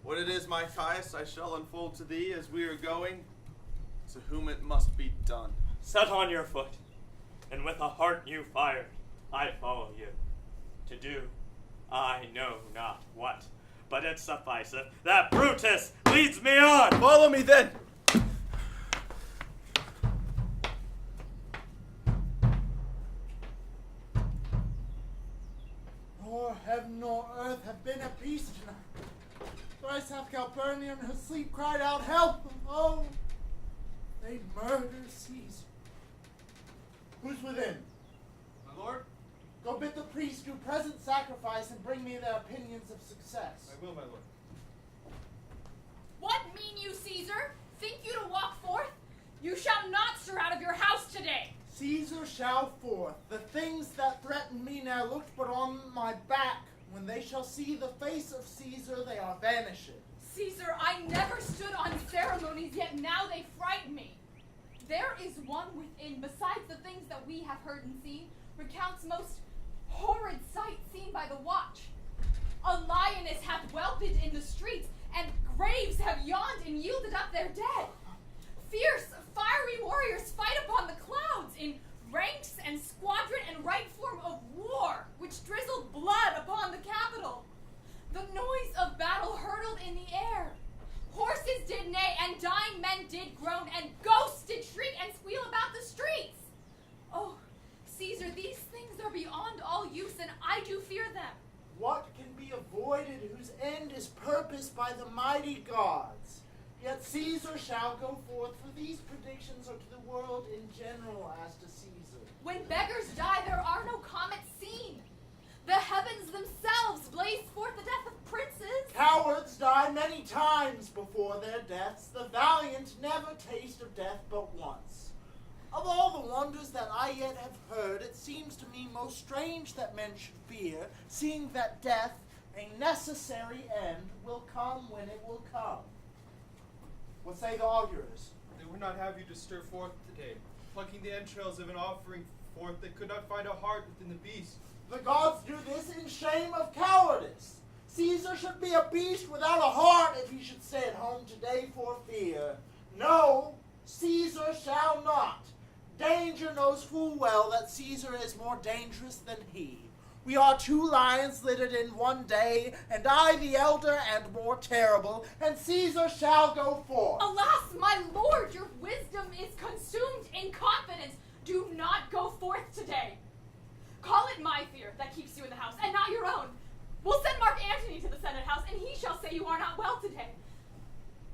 What it is, my Caius, I shall unfold to thee as we are going, to whom it must be done. Set on your foot, and with a heart new fired, I follow you. To do, I know not what, but it sufficeth that Brutus leads me on. Follow me then. Nor heaven nor earth have been at peace tonight. Thrice hath Calpurnia in her sleep cried out, help! Oh, they murder Caesar. Who's within? My lord, Go bid the priest do present sacrifice and bring me their opinions of success. I will, my lord. What mean you, Caesar? Think you to walk forth? You shall not stir out of your house today. Caesar shall forth. The things that threaten me now looked but on my back. When they shall see the face of Caesar, they are vanishing. Caesar, I never stood on ceremonies, yet now they frighten me. There is one within, besides the things that we have heard and seen, recounts most horrid sight seen by the watch. A lioness hath whelped in the streets, and graves have yawned and yielded up their dead. Fierce, fiery warriors fight upon the clouds in ranks and squadron and right form of war, which drizzled blood upon the capital. The noise of battle hurtled in the air. Horses did neigh, and dying men did groan, and ghosts did shriek and squeal about the streets. Oh, Caesar, these things are beyond all use, and I do fear them. What can be avoided whose end is purposed by the mighty gods? Yet Caesar shall go forth, for these predictions are to the world in general as to Caesar. When beggars die, there are no comets seen. The heavens themselves blaze forth the death of princes. Cowards die many times before their deaths. The valiant never taste of death but once. Of all the wonders that I yet have heard, it seems to me most strange that men should fear, seeing that death, a necessary end, will come when it will come. What say the augurs? They would not have you to stir forth today, plucking the entrails of an offering forth that could not find a heart within the beast. The gods do this in shame of cowardice. Caesar should be a beast without a heart if he should stay at home today for fear. No, Caesar shall not. Danger knows full well that Caesar is more dangerous than he. We are 2 lions littered in one day, and I the elder and more terrible, and Caesar shall go forth. Alas, my lord, your wisdom is consumed in confidence. Do not go forth today. Call it my fear that keeps you in the house, and not your own. We'll send Mark Antony to the Senate house, and he shall say you are not well today.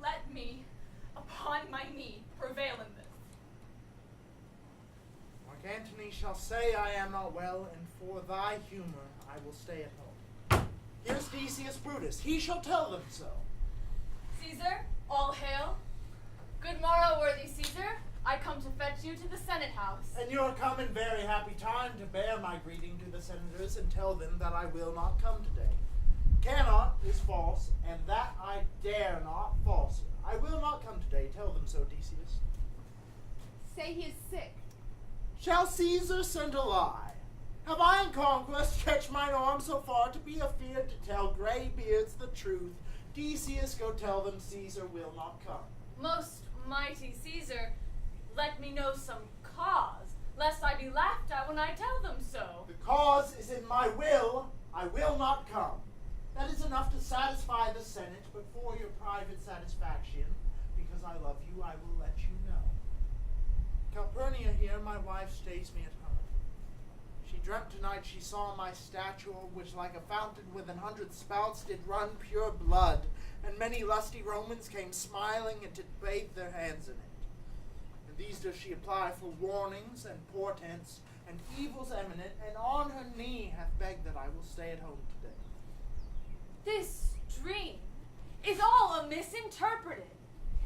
Let me, upon my knee, prevail in this. Mark Antony shall say I am not well, and for thy humor I will stay at home. Here's Decius Brutus. He shall tell them so. Caesar, all hail. Good morrow, worthy Caesar. I come to fetch you to the Senate house. And you are come in very happy time to bear my greeting to the senators and tell them that I will not come today. Cannot is false, and that I dare not falser. I will not come today. Tell them so, Decius. Say he is sick. Shall Caesar send a lie? Have I in conquest stretched mine arm so far to be afeard to tell grey beards the truth? Decius, go tell them Caesar will not come. Most mighty Caesar, let me know some cause, lest I be laughed at when I tell them so. The cause is in my will. I will not come. That is enough to satisfy the Senate, but for your private satisfaction, because I love you, I will let you know. Calpurnia here, my wife, stays me at home. She dreamt tonight she saw my statue, which like a fountain with 100 spouts did run pure blood, and many lusty Romans came smiling and did bathe their hands in it. And these does she apply for warnings and portents and evils eminent, and on her knee hath begged that I will stay at home today. This dream is all misinterpreted.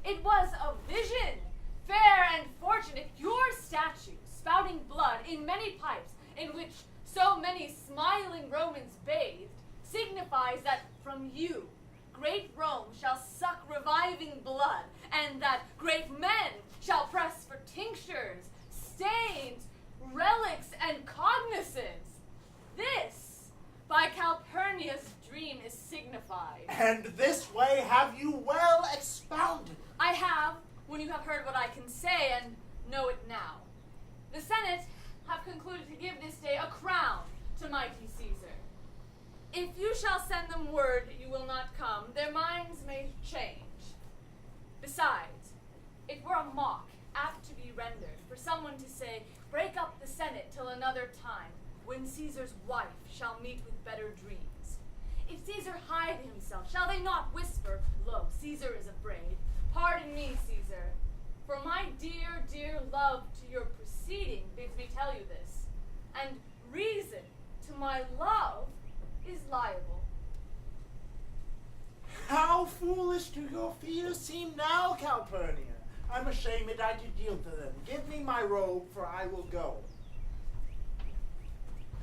It was a vision, fair and fortunate. Your statue, spouting blood in many pipes, in which so many smiling Romans bathed, signifies that from you great Rome shall suck reviving blood, and that great men shall press for tinctures, stains, relics, and cognizance. This, by Calpurnia's dream, is signified. And this way have you well expounded. I have, when you have heard what I can say, and know it now. The Senate have concluded to give this day a crown to mighty Caesar. If you shall send them word you will not come, their minds may change. Besides, it were a mock, apt to be rendered, for someone to say, break up the Senate till another time, when Caesar's wife shall meet with better dreams. If Caesar hide himself, shall they not whisper, lo, Caesar is afraid? Pardon me, Caesar, for my dear, dear love to your proceeding bids me tell you this, and reason to my love is liable. How foolish do your fears seem now, Calpurnia. I'm ashamed I did yield to them. Give me my robe, for I will go.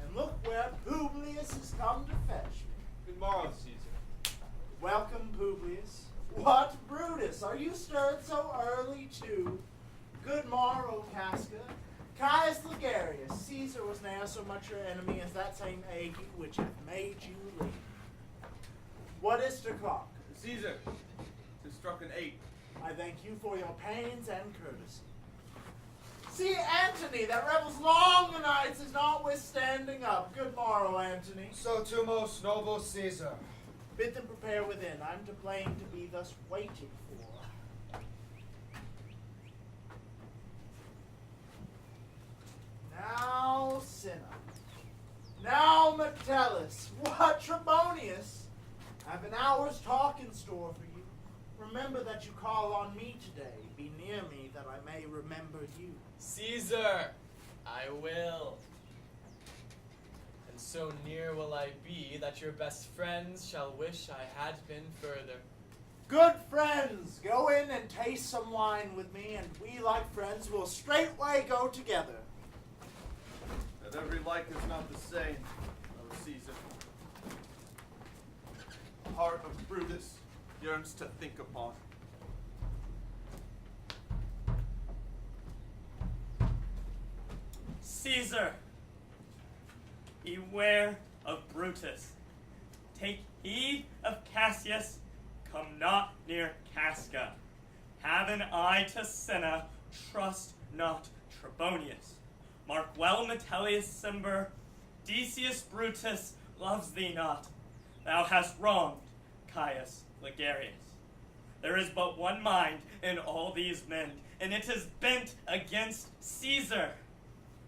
And look where Publius has come to fetch me. Good morrow, Caesar. Welcome, Publius. What, Brutus, are you stirred so early too? Good morrow, Casca. Caius Ligarius, Caesar was ne'er so much your enemy as that same ague which hath made you lean. What is to clock? Caesar, struck an 8. I thank you for your pains and courtesy. See, Antony, that rebels long nights is notwithstanding up. Good morrow, Antony. So too, most noble Caesar. Bid them prepare within. I'm to blame to be thus waited for. Now, Cinna. Now, Metellus. What, Trebonius? I have an hour's talk in store for you. Remember that you call on me today. Be near me that I may remember you. Caesar, I will. And so near will I be that your best friends shall wish I had been further. Good friends, go in and taste some wine with me, and we, like friends, will straightway go together. That every like is not the same, O Caesar. The heart of Brutus yearns to think upon. Caesar, beware of Brutus. Take heed of Cassius, come not near Casca. Have an eye to Cinna, trust not Trebonius. Mark well Metellius Cimber, Decius Brutus loves thee not. Thou hast wronged Caius Ligarius. There is but one mind in all these men, and it is bent against Caesar.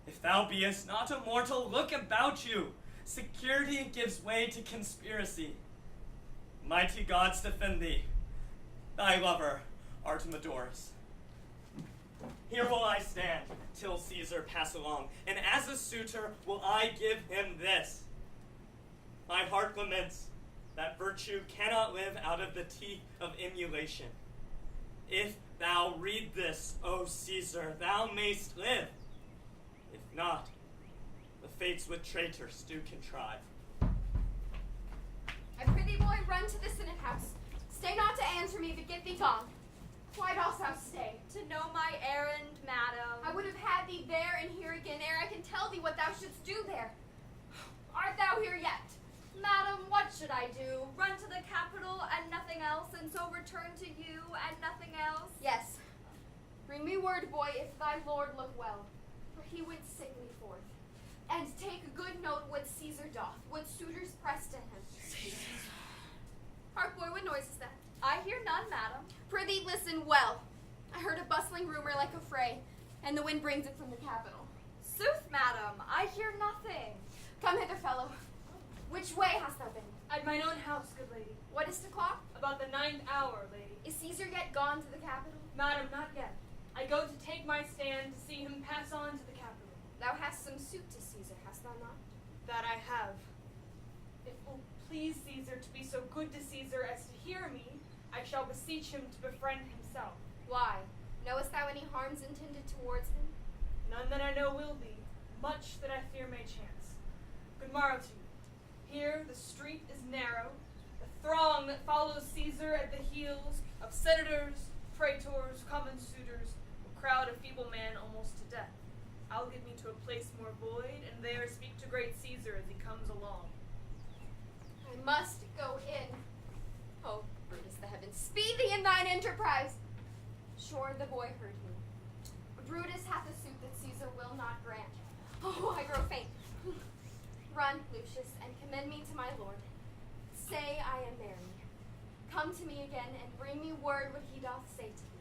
If thou beest not a mortal, look about you. Security gives way to conspiracy. Mighty gods defend thee, thy lover, Artemidorus. Here will I stand till Caesar pass along, and as a suitor will I give him this. My heart laments that virtue cannot live out of the teeth of emulation. If thou read this, O Caesar, thou mayst live. If not, the fates with traitors do contrive. I prithee, boy, run to the Senate house. Stay not to answer me, but get thee gone. Why dost thou stay? To know my errand, madam. I would have had thee there and here again, ere I can tell thee what thou shouldst do there. Art thou here yet? Madam, what should I do? Run to the capital and nothing else, and so return to you and nothing else? Yes. Bring me word, boy, if thy lord look well, for he went sickly forth. And take good note what Caesar doth, what suitors press to him. Hark, boy, what noise is that? I hear none, madam. Prithee, listen well. I heard a bustling rumor like a fray, and the wind brings it from the capital. Sooth, madam, I hear nothing. Come hither, fellow. Which way hast thou been? At mine own house, good lady. What is the clock? About the 9th hour, lady. Is Caesar yet gone to the capital? Madam, not yet. I go to take my stand to see him pass on to the capital. Thou hast some suit to Caesar, hast thou not? That I have. If it will please Caesar to be so good to Caesar as to hear me, I shall beseech him to befriend himself. Why? Knowest thou any harms intended towards him? None that I know will be, much that I fear may chance. Good morrow to you. Here the street is narrow, the throng that follows Caesar at the heels of senators, praetors, common suitors, will crowd a feeble man almost to death. I'll get me to a place more void, and there speak to great Caesar as he comes along. I must go in. Oh, Brutus the heavens, speed thee in thine enterprise. Sure, the boy heard me. Brutus hath a suit that Caesar will not grant. Oh, I grow faint. Run, Lucius, and commend me to my lord. Say I am married. Come to me again, and bring me word what he doth say to me.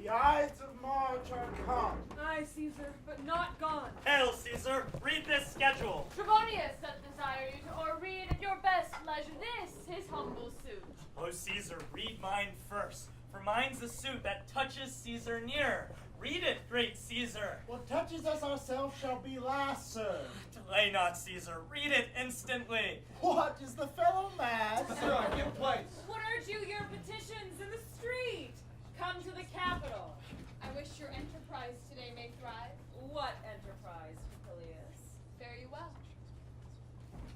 The Ides of March are come. Aye, Caesar, but not gone. Hail, Caesar, read this schedule. Trebonius doth desire you to or read at your best leisure this, his humble suit. O Caesar, read mine first, for mine's the suit that touches Caesar near. Read it, great Caesar. What touches us ourselves shall be last, sir. Delay not, Caesar. Read it instantly. What, is the fellow mad? Sir, give place. What urge you your petitions in the street? Come to the capital. I wish your enterprise today may thrive. What enterprise, Julius? Fare you well.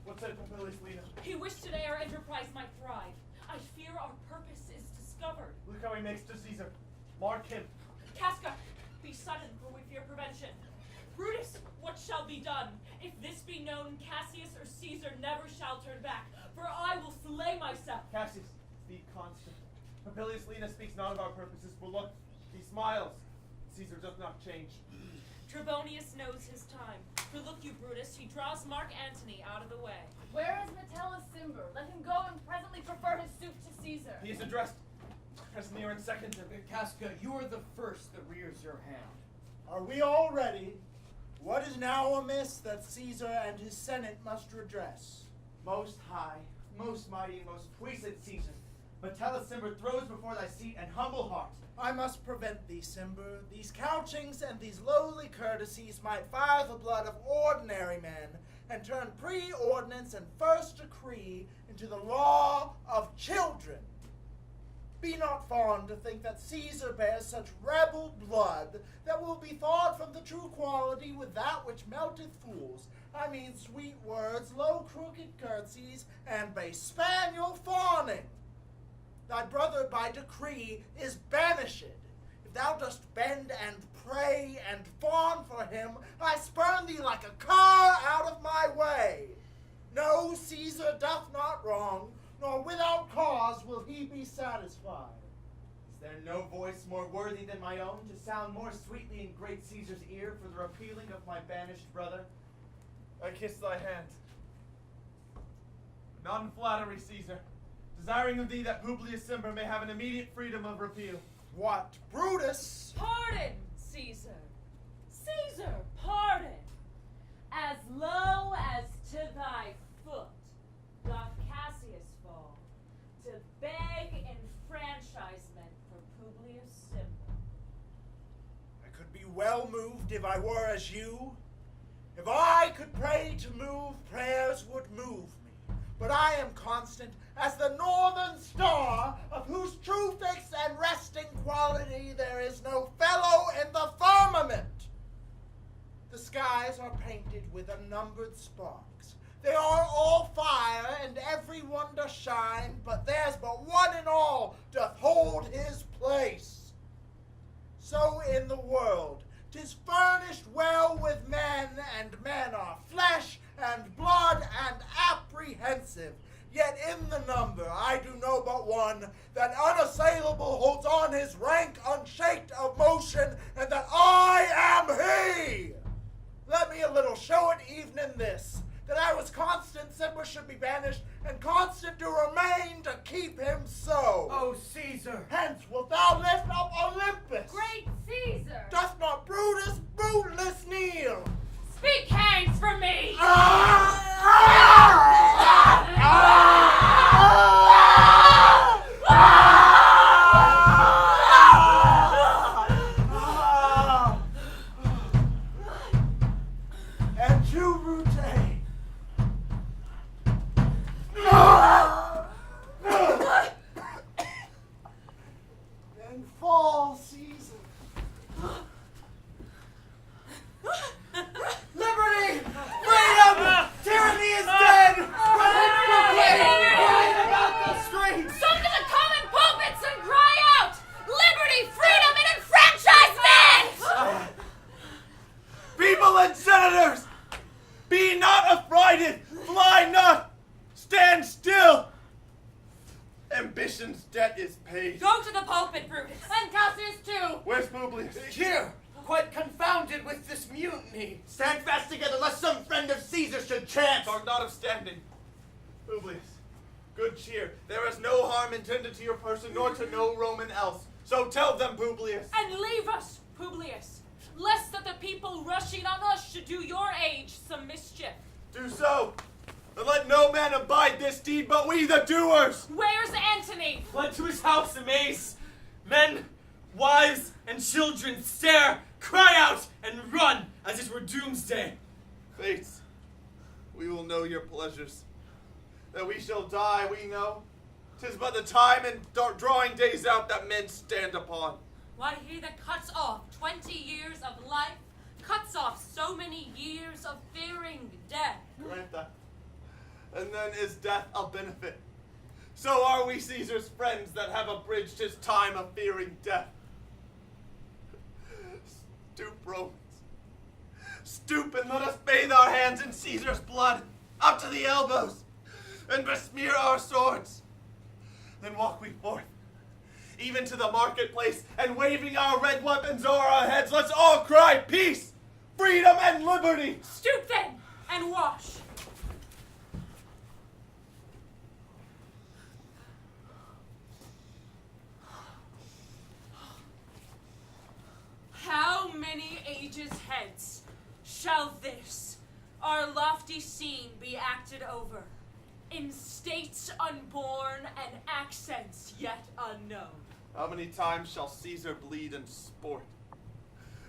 What said Pompilius Lena? He wished today our enterprise might thrive. I fear our purpose is discovered. Look how he makes to Caesar. Mark him. Casca, be sudden, for we fear prevention. Brutus, what shall be done? If this be known, Cassius or Caesar never shall turn back, for I will slay myself. Cassius, be constant. Papilius Lena speaks not of our purposes, but look, he smiles. Caesar doth not change. Trebonius knows his time. For look you, Brutus, he draws Mark Antony out of the way. Where is Metellus Cimber? Let him go and presently prefer his suit to Caesar. He is addressed as near and second to Casca, you are the first that rears your hand. Are we all ready? What is now amiss that Caesar and his Senate must redress? Most high, most mighty, most puissant Caesar, Metellus Cimber throws before thy seat an humble heart. I must prevent thee, Cimber. These couchings and these lowly courtesies might fire the blood of ordinary men and turn pre-ordinance and first decree into the law of children. Be not fond to think that Caesar bears such rebel blood that will be thought from the true quality with that which melteth fools. I mean sweet words, low crooked curtsies, and base spaniel fawning. Thy brother by decree is banished. If thou dost bend and pray and fawn for him, I spurn thee like a cur out of my way. No, Caesar doth not wrong, nor without cause will he be satisfied. Is there no voice more worthy than my own to sound more sweetly in great Caesar's ear for the repealing of my banished brother? I kiss thy hand. Not in flattery, Caesar, desiring of thee that Publius Cimber may have an immediate freedom of repeal. What, Brutus? Pardon, Caesar. Caesar, pardon. As low as to thy foot doth Cassius fall, to beg enfranchisement for Publius Cimber. I could be well moved if I were as you. If I could pray to move, prayers would move me. But I am constant as the northern star, of whose true fixed and resting quality there is no fellow in the firmament. The skies are painted with unnumbered sparks. They are all fire, and every one doth shine, but there's but one in all doth hold his place. So in the world, 'tis furnished well with men, and men are flesh and blood and apprehensive. Yet in the number I do know but one, that unassailable holds on his rank unshaked of motion, and that I am he. Let me a little show it even in this, that I was constant, Cimber should be banished, and constant to remain to keep him so. Oh, Caesar! Hence wilt thou lift up Olympus? Great Caesar! Doth not Brutus bootless kneel? Speak hands for me! And you, Brute. Then fall, Caesar. Liberty! Freedom! Tyranny is dead! Proclaim about the streets! Some to the common pulpits and cry out! Liberty, freedom, and enfranchisement! People and senators, be not affrighted, fly not, stand still. Ambition's debt is paid. Go to the pulpit, Brutus. And Cassius, too. Where's Publius? Here, quite confounded with this mutiny. Stand fast together, lest some friend of Caesar should chance. Talk not of standing. Publius, good cheer. There is no harm intended to your person, nor to no Roman else. So tell them, Publius. And leave us, Publius, lest that the people rushing on us should do your age some mischief. Do so. And let no man abide this deed but we the doers. Where's Antony? Fled to his house amaze. Men, wives, and children stare, cry out, and run as it were doomsday. Fates, we will know your pleasures. That we shall die, we know. 'Tis but the time and drawing days out that men stand upon. Why, he that cuts off 20 years of life cuts off so many years of fearing death. Grant that. And then is death a benefit? So are we Caesar's friends that have abridged his time of fearing death. Stoop, Romans. hands in Caesar's blood, up to the elbows, and besmear our swords. Then walk we forth, even to the marketplace, and waving our red weapons o'er our heads, let's all cry peace, freedom, and liberty. Stoop then, and wash. How many ages hence shall this, our lofty scene, be acted over, in states unborn and accents yet unknown? How many times shall Caesar bleed and sport?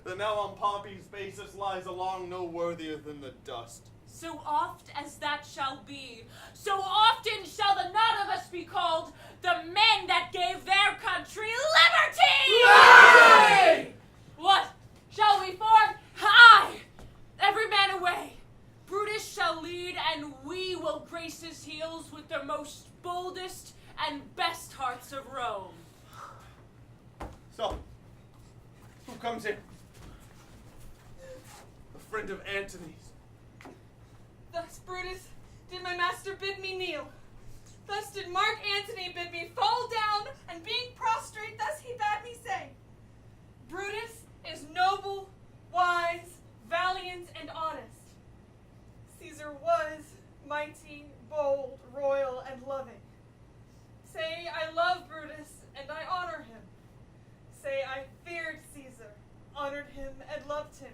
The now on Pompey's basis lies along no worthier than the dust. So oft as that shall be, so often shall the none of us be called the men that gave their country liberty! Liberty! What? Shall we forth? Aye! Every man away. Brutus shall lead, and we will grace his heels with the most boldest and best hearts of Rome. So, who comes in? A friend of Antony's. Thus, Brutus, did my master bid me kneel. Thus did Mark Antony bid me fall down, and being prostrate, thus he bade me say, Brutus is noble, wise, valiant, and honest. Caesar was mighty, bold, royal, and loving. Say, I love Brutus, and I honor him. Say, I feared Caesar, honored him, and loved him.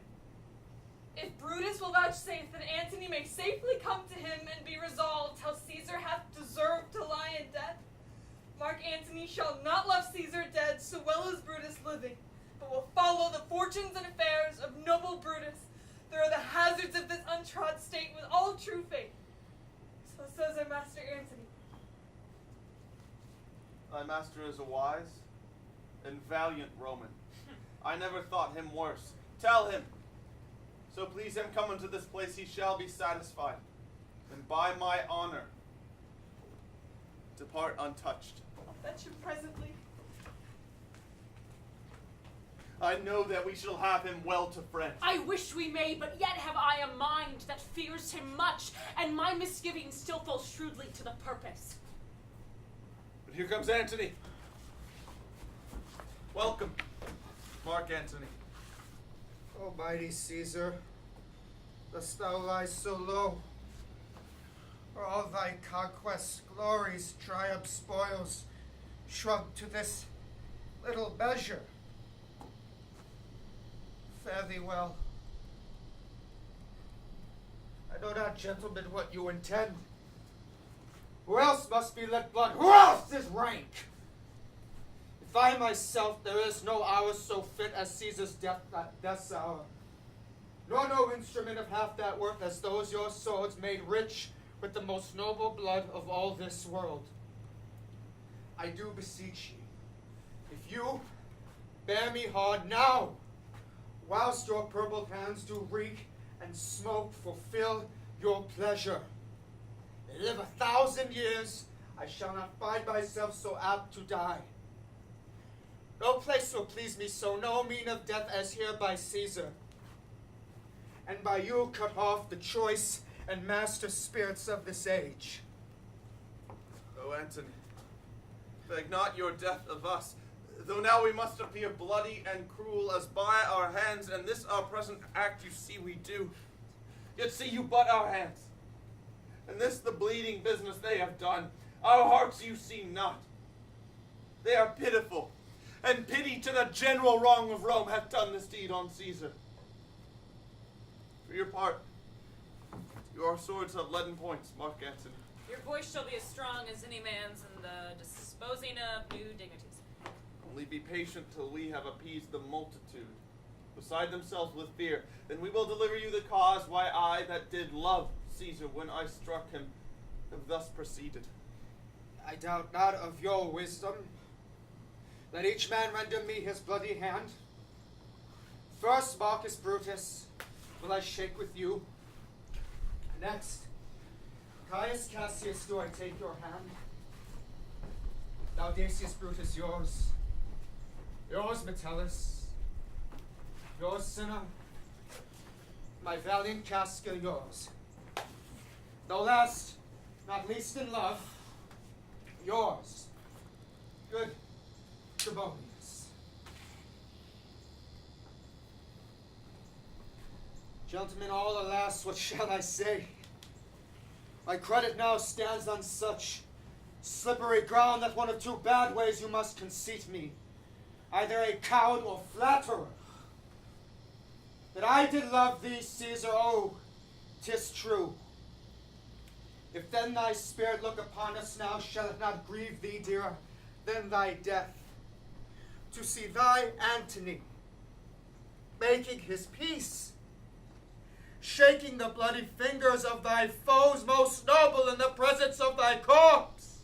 If Brutus will vouchsafe that Antony may safely come to him and be resolved how Caesar hath deserved to lie in death, Mark Antony shall not love Caesar dead so well as Brutus living, but will follow the fortunes and affairs of noble Brutus through the hazards of this untrod state with all true faith. So says our master Antony. Thy master is a wise and valiant Roman. I never thought him worse. Tell him. So please him come unto this place, he shall be satisfied, and by my honor, depart untouched. I'll fetch him presently. I know that we shall have him well to friend. I wish we may, but yet have I a mind that fears him much, and my misgivings still fall shrewdly to the purpose. But here comes Antony. Welcome, Mark Antony. O mighty Caesar, dost thou lie so low? Are all thy conquests, glories, triumphs, spoils, shrunk to this little measure? Fare thee well. I know not, gentlemen, what you intend. Who else must be let blood? Who else is rank? If I myself, there is no hour so fit as Caesar's death's hour, nor no instrument of half that worth as those your swords made rich with the most noble blood of all this world. I do beseech ye, if you bear me hard now, whilst your purple hands do reek and smoke, fulfill your pleasure. And live 1,000 years, I shall not find myself so apt to die. No place will please me so, no mean of death as here by Caesar. And by you cut off the choice and master spirits of this age. O Antony, beg not your death of us, though now we must appear bloody and cruel, as by our hands and this our present act you see we do. Yet see you but our hands, and this the bleeding business they have done. Our hearts you see not. They are pitiful, and pity to the general wrong of Rome hath done this deed on Caesar. For your part, your swords have leaden points, Mark Antony. Your voice shall be as strong as any man's in the disposing of new dignities. Only be patient till we have appeased the multitude, beside themselves with fear. Then we will deliver you the cause why I, that did love Caesar when I struck him, have thus proceeded. I doubt not of your wisdom. Let each man render me his bloody hand. First, Marcus Brutus, will I shake with you. Next, Caius Cassius, do I take your hand. Now, Decius Brutus, yours. Yours, Metellus. Yours, Cinna. My valiant Casca, yours. Though last, not least in love, yours, good Tribunes. Gentlemen, all alas, what shall I say? My credit now stands on such slippery ground that one of two bad ways you must conceit me, either a coward or flatterer. That I did love thee, Caesar, oh, 'tis true. If then thy spirit look upon us now, shall it not grieve thee dearer than thy death, to see thy Antony making his peace, shaking the bloody fingers of thy foes most noble in the presence of thy corpse?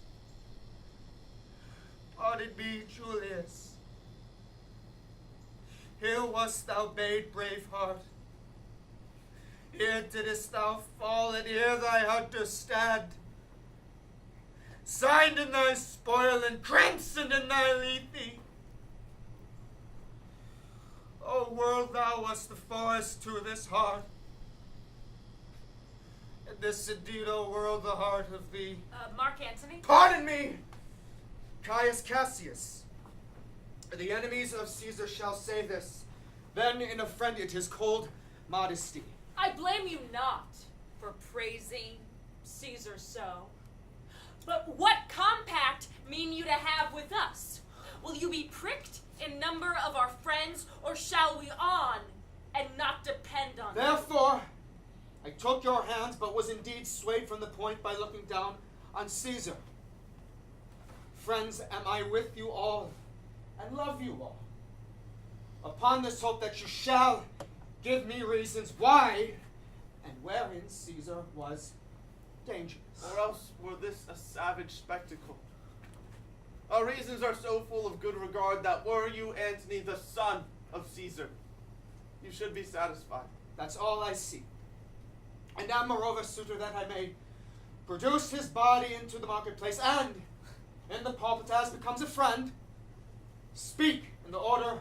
Pardon me, Julius. Here wast thou bade brave heart. Here didst thou fall, and here thy hunter stand, signed in thy spoil and crimsoned in thy lethe. O world, thou wast the forest to this heart, and this indeed, O world, the heart of thee. Mark Antony? Pardon me, Caius Cassius. The enemies of Caesar shall say this, then in a friend it is called modesty. I blame you not for praising Caesar so. But what compact mean you to have with us? Will you be pricked in number of our friends, or shall we on and not depend on them? Therefore, I took your hands, but was indeed swayed from the point by looking down on Caesar. Friends, am I with you all, and love you all, upon this hope that you shall give me reasons why and wherein Caesar was dangerous. Or else were this a savage spectacle? Our reasons are so full of good regard that were you, Antony, the son of Caesar, you should be satisfied. That's all I see. And am moreover suitor that I may produce his body into the marketplace, and in the pulpit as becomes a friend, speak in the order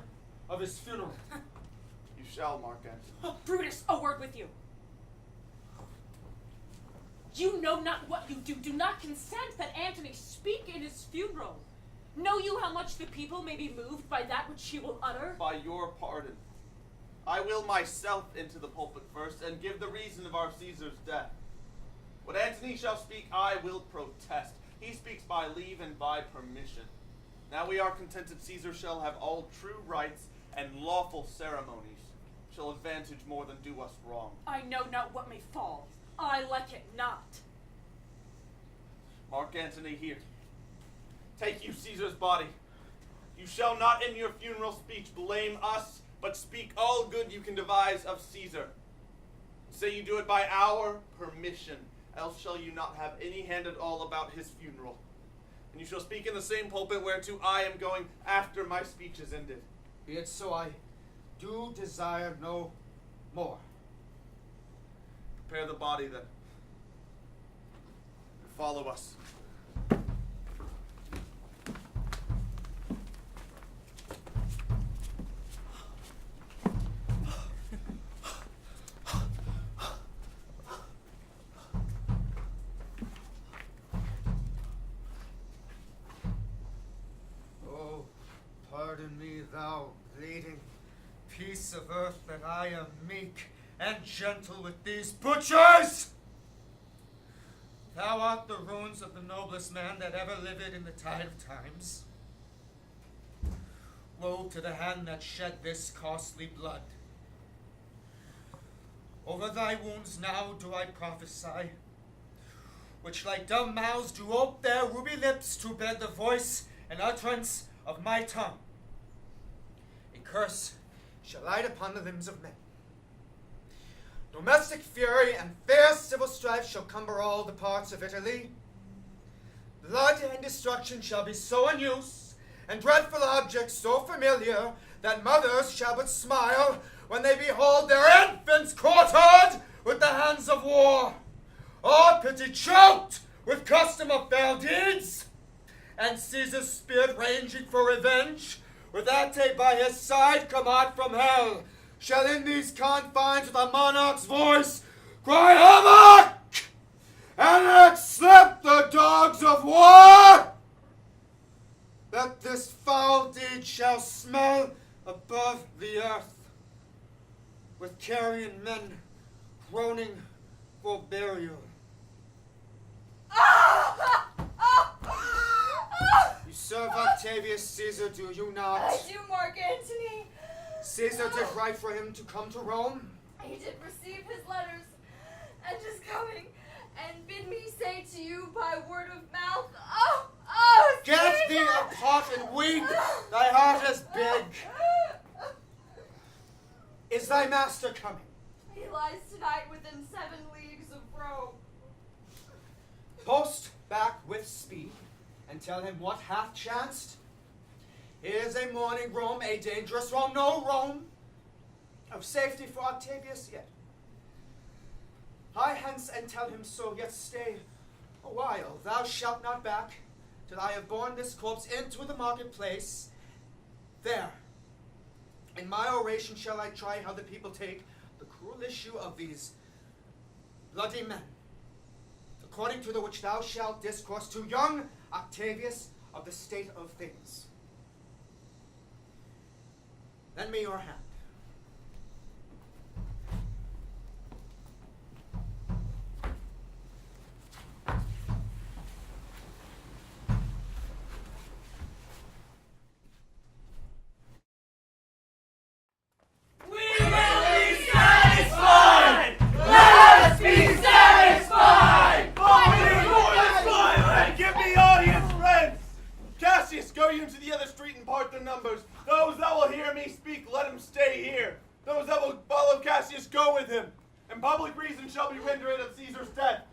of his funeral. You shall, Mark Antony. Oh, Brutus, a word with you. You know not what you do. Do not consent that Antony speak in his funeral. Know you how much the people may be moved by that which he will utter? By your pardon, I will myself into the pulpit first, and give the reason of our Caesar's death. What Antony shall speak, I will protest. He speaks by leave and by permission. Now we are contented Caesar shall have all true rights and lawful ceremonies, shall advantage more than do us wrong. I know not what may fall. I like it not. Mark Antony here. Take you Caesar's body. You shall not in your funeral speech blame us, but speak all good you can devise of Caesar. Say you do it by our permission, else shall you not have any hand at all about his funeral. And you shall speak in the same pulpit whereto I am going after my speech is ended. Be it so, I do desire no more. Prepare the body then. And follow us. Oh, pardon me, thou bleeding piece of earth, that I am meek and gentle with these butchers. Thou art the ruins of the noblest man that ever lived in the tide of times. Woe to the hand that shed this costly blood. Over thy wounds now do I prophesy, which like dumb mouths do ope their ruby lips to bear the voice and utterance of my tongue. A curse shall light upon the limbs of men. Domestic fury and fierce civil strife shall cumber all the parts of Italy. Blood and destruction shall be so in use, and dreadful objects so familiar, that mothers shall but smile when they behold their infants quartered with the hands of war, all pity choked with custom of foul deeds, and Caesar's spirit ranging for revenge, with Ate by his side come out from hell, shall in these confines with a monarch's voice cry havoc and let slip the dogs of war, that this foul deed shall smell above the earth, with carrion men groaning for burial. You serve Octavius Caesar, do you not? I do, Mark Antony. Caesar did right for him to come to Rome. He did receive his letters, and is coming, and bid me say to you by word of mouth, Get Caesar! thee apart and weep, thy heart is big. Is thy master coming? He lies tonight within 7 leagues of Rome. Post back with speed, and tell him what hath chanced. Is a morning Rome, a dangerous Rome, no Rome of safety for Octavius yet. Hie hence and tell him so, yet stay a while. Thou shalt not back till I have borne this corpse into the marketplace. There, in my oration shall I try how the people take the cruel issue of these bloody men, according to the which thou shalt discourse to young Octavius of the state of things. Lend me your hand. Cassius, go you into the other street and part the numbers. Those that will hear me speak, let him stay here. Those that will follow Cassius, go with him. And public reason shall be rendered of Caesar's death.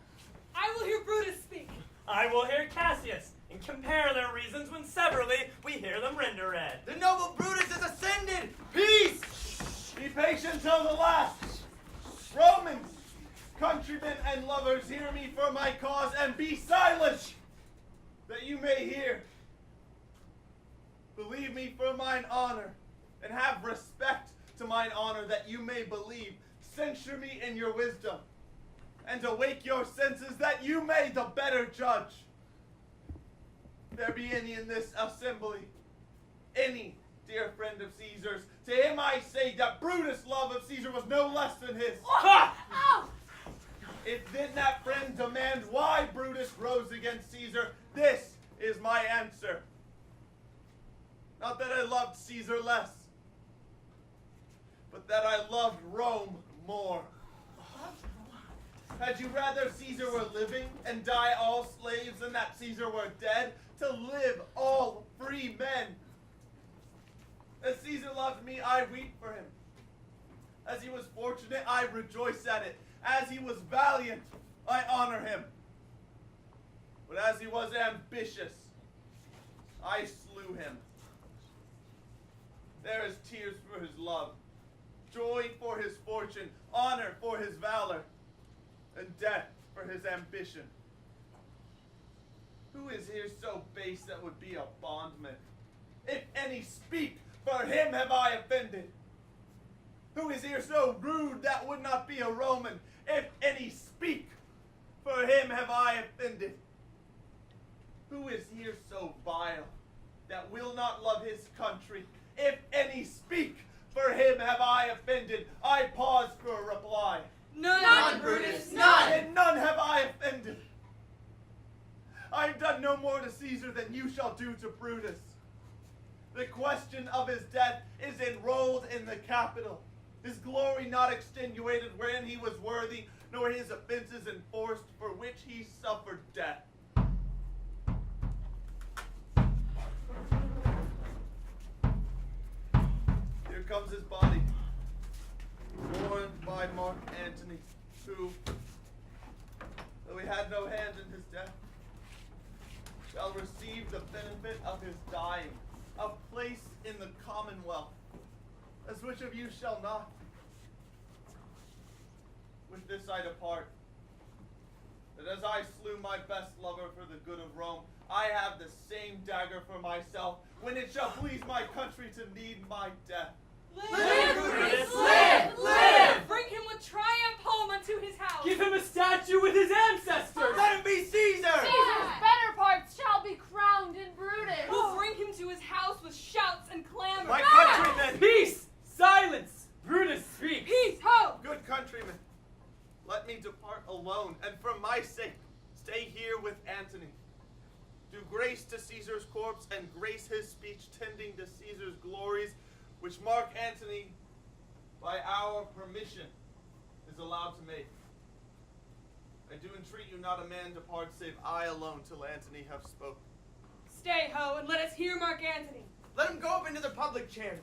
I will hear Brutus speak. I will hear Cassius, and compare their reasons when severally we hear them render read. The noble Brutus is ascended! Peace! Be patient till the last. Romans, countrymen and lovers, hear me for my cause, and be silent, that you may hear. Believe me for mine honor, and have respect to mine honor, that you may believe. Censure me in your wisdom, and awake your senses, that you may the better judge. If there be any in this assembly, any dear friend of Caesar's, to him I say that Brutus' love of Caesar was no less than his. If then that friend demand why Brutus rose against Caesar, this is my answer. Not that I loved Caesar less, but that I loved Rome more. Had you rather Caesar were living and die all slaves than that Caesar were dead, to live all free men? As Caesar loved me, I weep for him. As he was fortunate, I rejoice at it. As he was valiant, I honor him. But as he was ambitious, I slew him. There is tears for his love, joy for his fortune, honor for his valor, and death for his ambition. Who is here so base that would be a bondman? If any speak, for him have I offended. Who is here so rude that would not be a Roman? If any speak, for him have I offended. Who is here so vile that will not love his country? If any speak, for him have I offended. I pause for a reply. None, Brutus, none! And none have I offended. I have done no more to Caesar than you shall do to Brutus. The question of his death is enrolled in the Capitol. His glory not extenuated wherein he was worthy, nor his offenses enforced, for which he suffered death. Here comes his body, borne by Mark Antony, who, though he had no hand in his death, shall receive the benefit of his dying, a place in the commonwealth, as which of you shall not? With this I depart, that as I slew my best lover for the good of Rome, I have the same dagger for myself, when it shall please my country to need my death. Live, Brutus, live! Bring him with triumph home unto his house. Give him a statue with his ancestors! me depart alone, and for my sake, stay here with Antony. Do grace to Caesar's corpse, and grace his speech tending to Caesar's glories, which Mark Antony, by our permission, is allowed to make. I do entreat you not a man depart, save I alone, till Antony have spoken. Stay, ho, and let us hear Mark Antony. Let him go up into the public chair.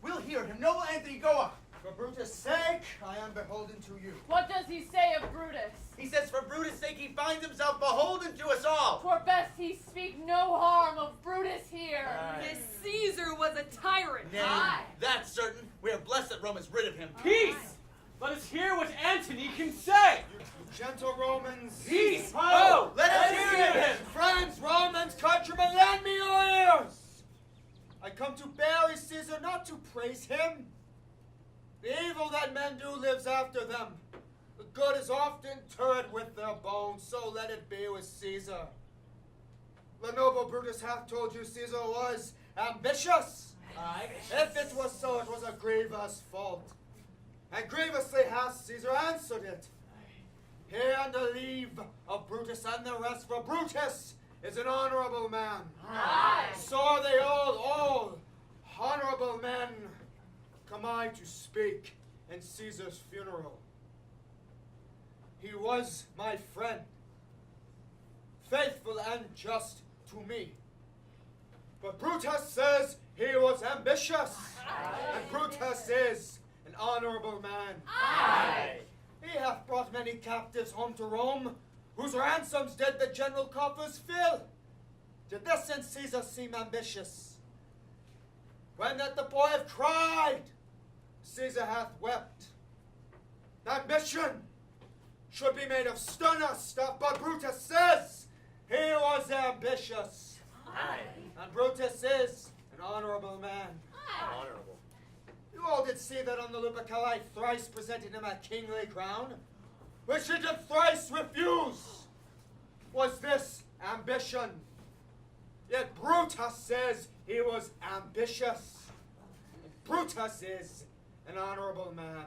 We'll hear him. Noble Antony, go up. For Brutus' sake, I am beholden to you. What does he say of Brutus? He says for Brutus' sake he finds himself beholden to us all. For best he speak no harm of Brutus here. This Caesar was a tyrant. Nay, that's certain. We are blessed that Rome is rid of him. Peace! Let us hear what Antony can say. You gentle Romans. Peace! Ho! Let us hear him! Friends, Romans, countrymen, lend me your ears. I come to bury Caesar, not to praise him. The evil that men do lives after them. The good is often interred with their bones, so let it be with Caesar. The noble Brutus hath told you Caesar was ambitious. Aye. If it was so, it was a grievous fault. And grievously hath Caesar answered it. Here under leave of Brutus and the rest, for Brutus is an honorable man. Aye. So are they all honorable men. Come I to speak in Caesar's funeral. He was my friend, faithful and just to me. But Brutus says he was ambitious, and Brutus is an honorable man. Aye. He hath brought many captives home to Rome, whose ransoms did the general coffers fill. Did this in Caesar seem ambitious? When that the boy hath cried, Caesar hath wept. Ambition should be made of sterner stuff, but Brutus says he was ambitious. Aye. And Brutus is an honorable man. Honorable. You all did see that on the Lupercali thrice presented him a kingly crown, which he did thrice refuse. Was this ambition? Yet Brutus says he was ambitious. Brutus is an honorable man.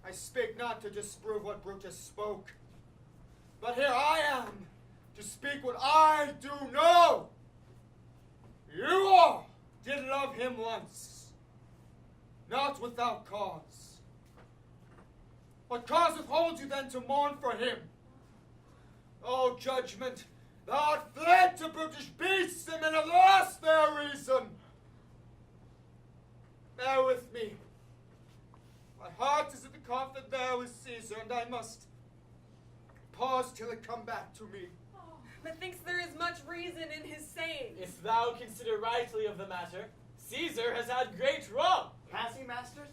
I speak not to disprove what Brutus spoke, but here I am to speak what I do know. You all did love him once, not without cause. What cause withholds you then to mourn for him? O judgment, thou art fled to brutish beasts and men have lost their reason. Bear with me. My heart is at the coffin there with Caesar, and I must pause till it come back to me. Methinks there is much reason in his saying. If thou consider rightly of the matter, Caesar has had great wrong. Has he, masters?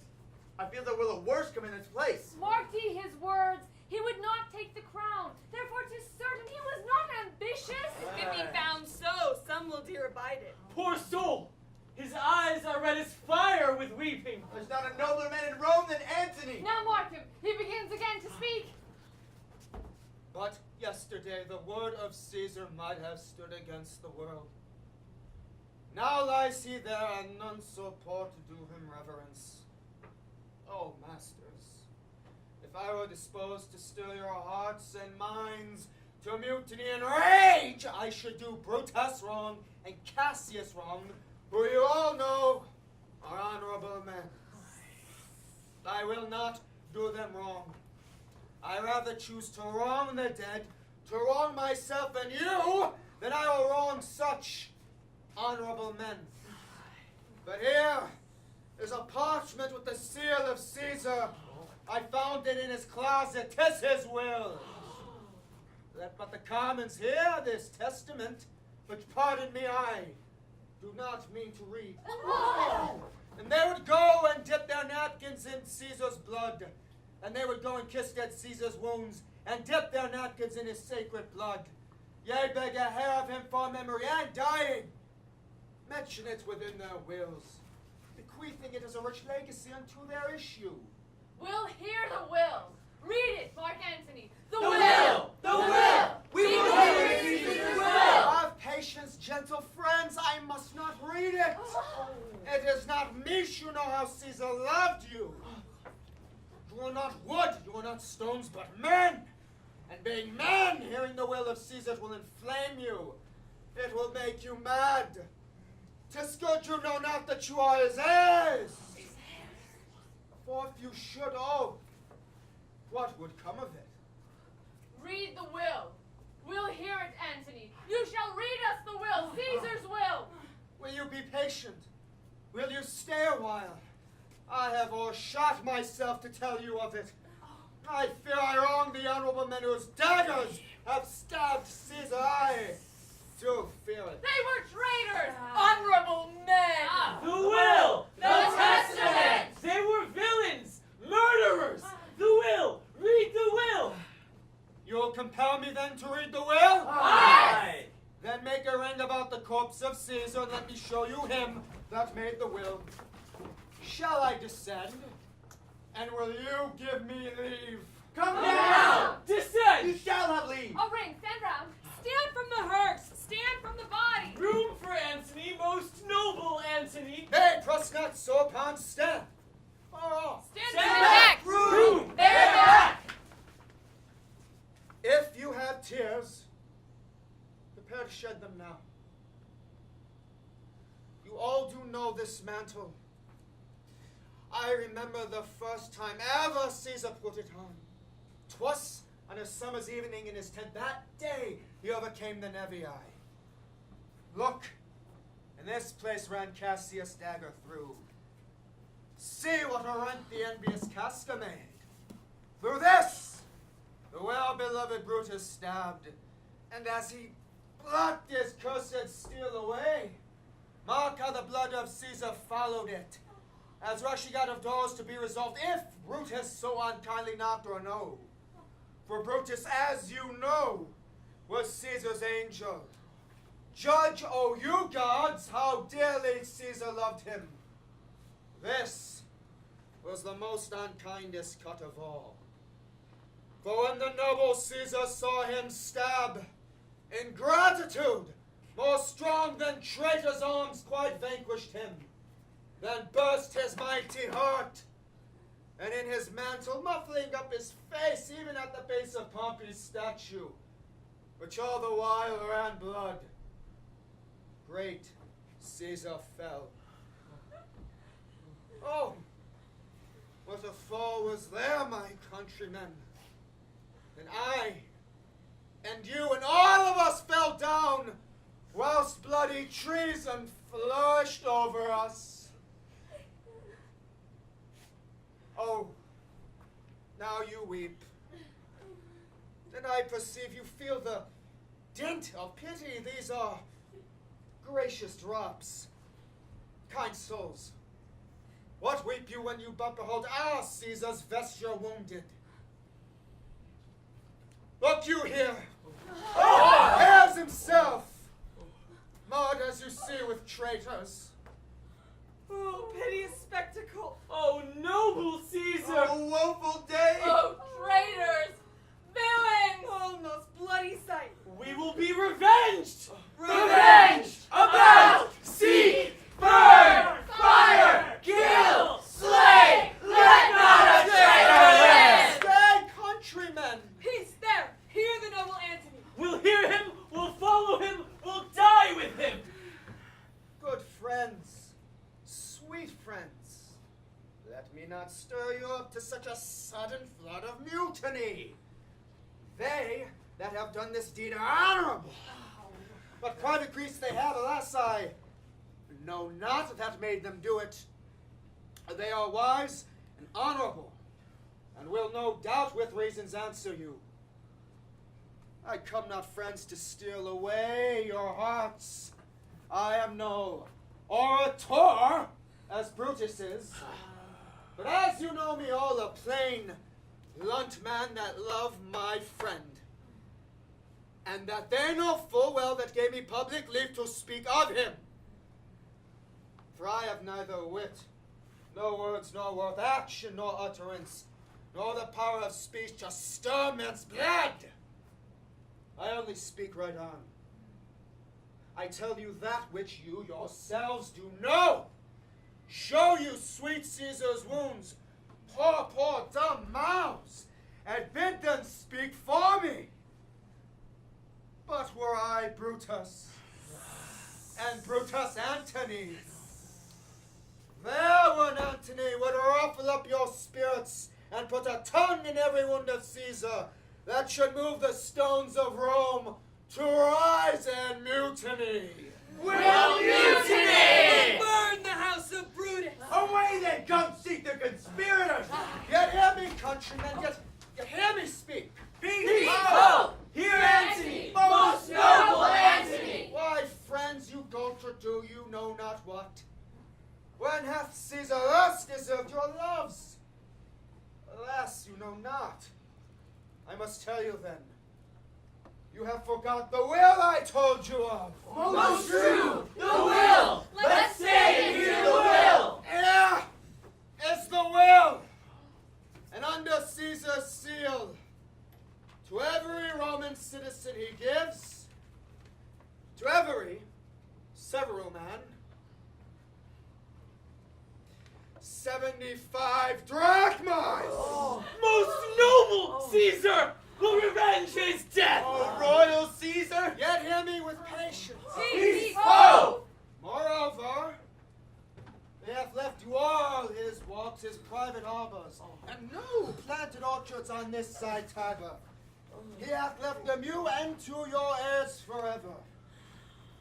I feel that will the worst come in its place. Marked ye his words? He would not take the crown. Therefore 'tis certain he was not ambitious. If he found so, some will dear abide it. Poor soul! His eyes are red as fire with weeping. There's not a nobler man in Rome than Antony. Now mark him. He begins again to speak. But yesterday the word of Caesar might have stood against the world. Now lies he there, and none so poor to do him reverence. Oh, masters, if I were disposed to stir your hearts and minds to mutiny and rage, I should do Brutus wrong and Cassius wrong, who you all know are honorable men. I will not do them wrong. I rather choose to wrong the dead, to wrong myself and you, than I will wrong such honorable men. But here is a parchment with the seal of Caesar. I found it in his closet. 'Tis his will. Let but the commons hear this testament, which, pardon me, I do not mean to read. And they would go and dip their napkins in Caesar's blood, and they would go and kiss dead Caesar's wounds, and dip their napkins in his sacred blood. Yea, beg a hair of him for memory, and dying, mention it within their wills, bequeathing it as a rich legacy unto their issue. We'll hear the will. Read it, Mark Antony. The will! The will! We will hear Caesar's will! Have patience, gentle friends, I must not read it. It is not me you know how Caesar loved you. You are not wood, you are not stones, but men. And being men, hearing the will of Caesar will inflame you. It will make you mad. 'Tis good you know not that you are his heirs. For if you should, what would come of it? Read the will. We'll hear it, Antony. You shall read us the will, Caesar's will. Will you be patient? Will you stay a while? I have o'ershot myself to tell you of it. I fear I wrong the honorable men whose daggers have stabbed Caesar. I do fear it. They were traitors, honorable men. The will! The testament! They were villains! Murderers! The will! Read the will! You'll compel me then to read the will? Aye! Then make a ring about the corpse of Caesar and let me show you him that made the will. Shall I descend? And will you give me leave? Come Come down! down! Descend! You shall have leave! A ring, stand round. Stand from the hearse! Stand from the body! Room for Antony, most noble Antony! Nay, press not so upon stand. Far off. Stand back! back! Room! They're back! If you have tears, prepare to shed them now. You all do know this mantle. I remember the first time ever Caesar put it on. 'Twas on a summer's evening in his tent. That day he overcame the Nevii. Look, in this place ran Cassius' dagger through. See what a rent the envious Casca made. Through this, the well-beloved Brutus stabbed, and as he plucked his cursed steel away, mark how the blood of Caesar followed it, as rushing out of doors to be resolved, if Brutus so unkindly knocked or no. For Brutus, as you know, was Caesar's angel. Judge, O you gods, how dearly Caesar loved him. This was the most unkindest cut of all. For when the noble Caesar saw him stab, ingratitude, more strong than traitors' arms, quite vanquished him. Then burst his mighty heart, and in his mantle, muffling up his face, even at the base of Pompey's statue, which all the while ran blood, great Caesar fell. Oh, what a fall was there, my countrymen! And I, and you, and all of us fell down, whilst bloody treason flourished over us. Oh, now you weep. Then I perceive you feel the dint of pity. These are gracious drops. Kind souls, what weep you when you but behold our Caesar's vesture wounded? Look you here. Here's himself, marred as you see with traitors. Oh, piteous spectacle! Oh, noble Caesar! Oh, woeful day! Oh, traitors! Villains! Oh, most bloody sight! We will be revenged! Revenge! About! Seek! Burn! Fire! Kill! Slay! Let not a traitor live! Stay, countrymen! Peace there! Hear the noble Antony! We'll hear him, we'll follow him, we'll die with him! Good friends, sweet friends, let me not stir you up to such a sudden flood of mutiny. They that have done this deed are honorable. What private griefs they have, alas, I know not that made them do it. They are wise and honorable, and will no doubt with reasons answer you. I come not, friends, to steal away your hearts. I am no orator, as Brutus is, but as you know me all, a plain, blunt man that love my friend, and that they know full well that gave me public leave to speak of him. For I have neither wit, nor words, nor worth, action, nor utterance, nor the power of speech to stir men's blood. I only speak right on. I tell you that which you yourselves do know. Show you sweet Caesar's wounds, poor dumb mouths, and bid them speak for me. But were I Brutus, and Brutus Antony, there one Antony would ruffle up your spirits and put a tongue in every wound of Caesar that should move the stones of Rome to rise and mutiny. We'll mutiny! Burn the house of Brutus! Away then, come seek the conspirators! Yet hear me, countrymen, yet hear me speak. Be ho! Hear Antony, most noble Antony! Why, friends, you don't do you know not what? When hath Caesar thus deserved your loves? Alas, you know not. I must tell you then. You have forgot the will I told you of. Most true! The will! Let's say and hear the will! Yeah, it's the will. And under Caesar's seal, to every Roman citizen he gives, to every several man, 75 drachmas! Oh. Most noble Caesar will revenge his death! Oh, royal Caesar! Yet hear me with patience. Peace ho! Moreover, he hath left you all his walks, his private harbors, and new planted orchards on this side Tiber. He hath left them you and to your heirs forever.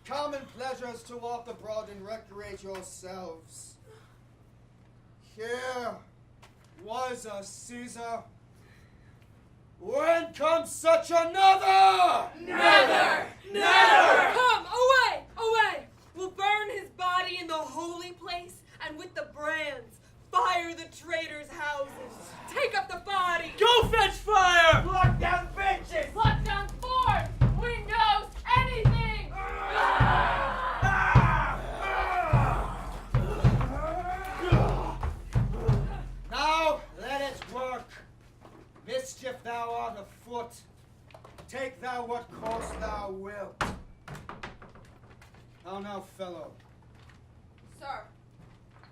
Common pleasures to walk abroad and recreate yourselves. Here was a Caesar. When comes such another? Never! Come, away, away! We'll burn his body in the holy place, and with the brands, fire the traitors' houses. Take up the body! Go fetch fire! Block down benches! Lock down forts, windows, anything! Now let it work. Mischief thou art afoot. Take thou what course thou wilt. How now, fellow? Sir,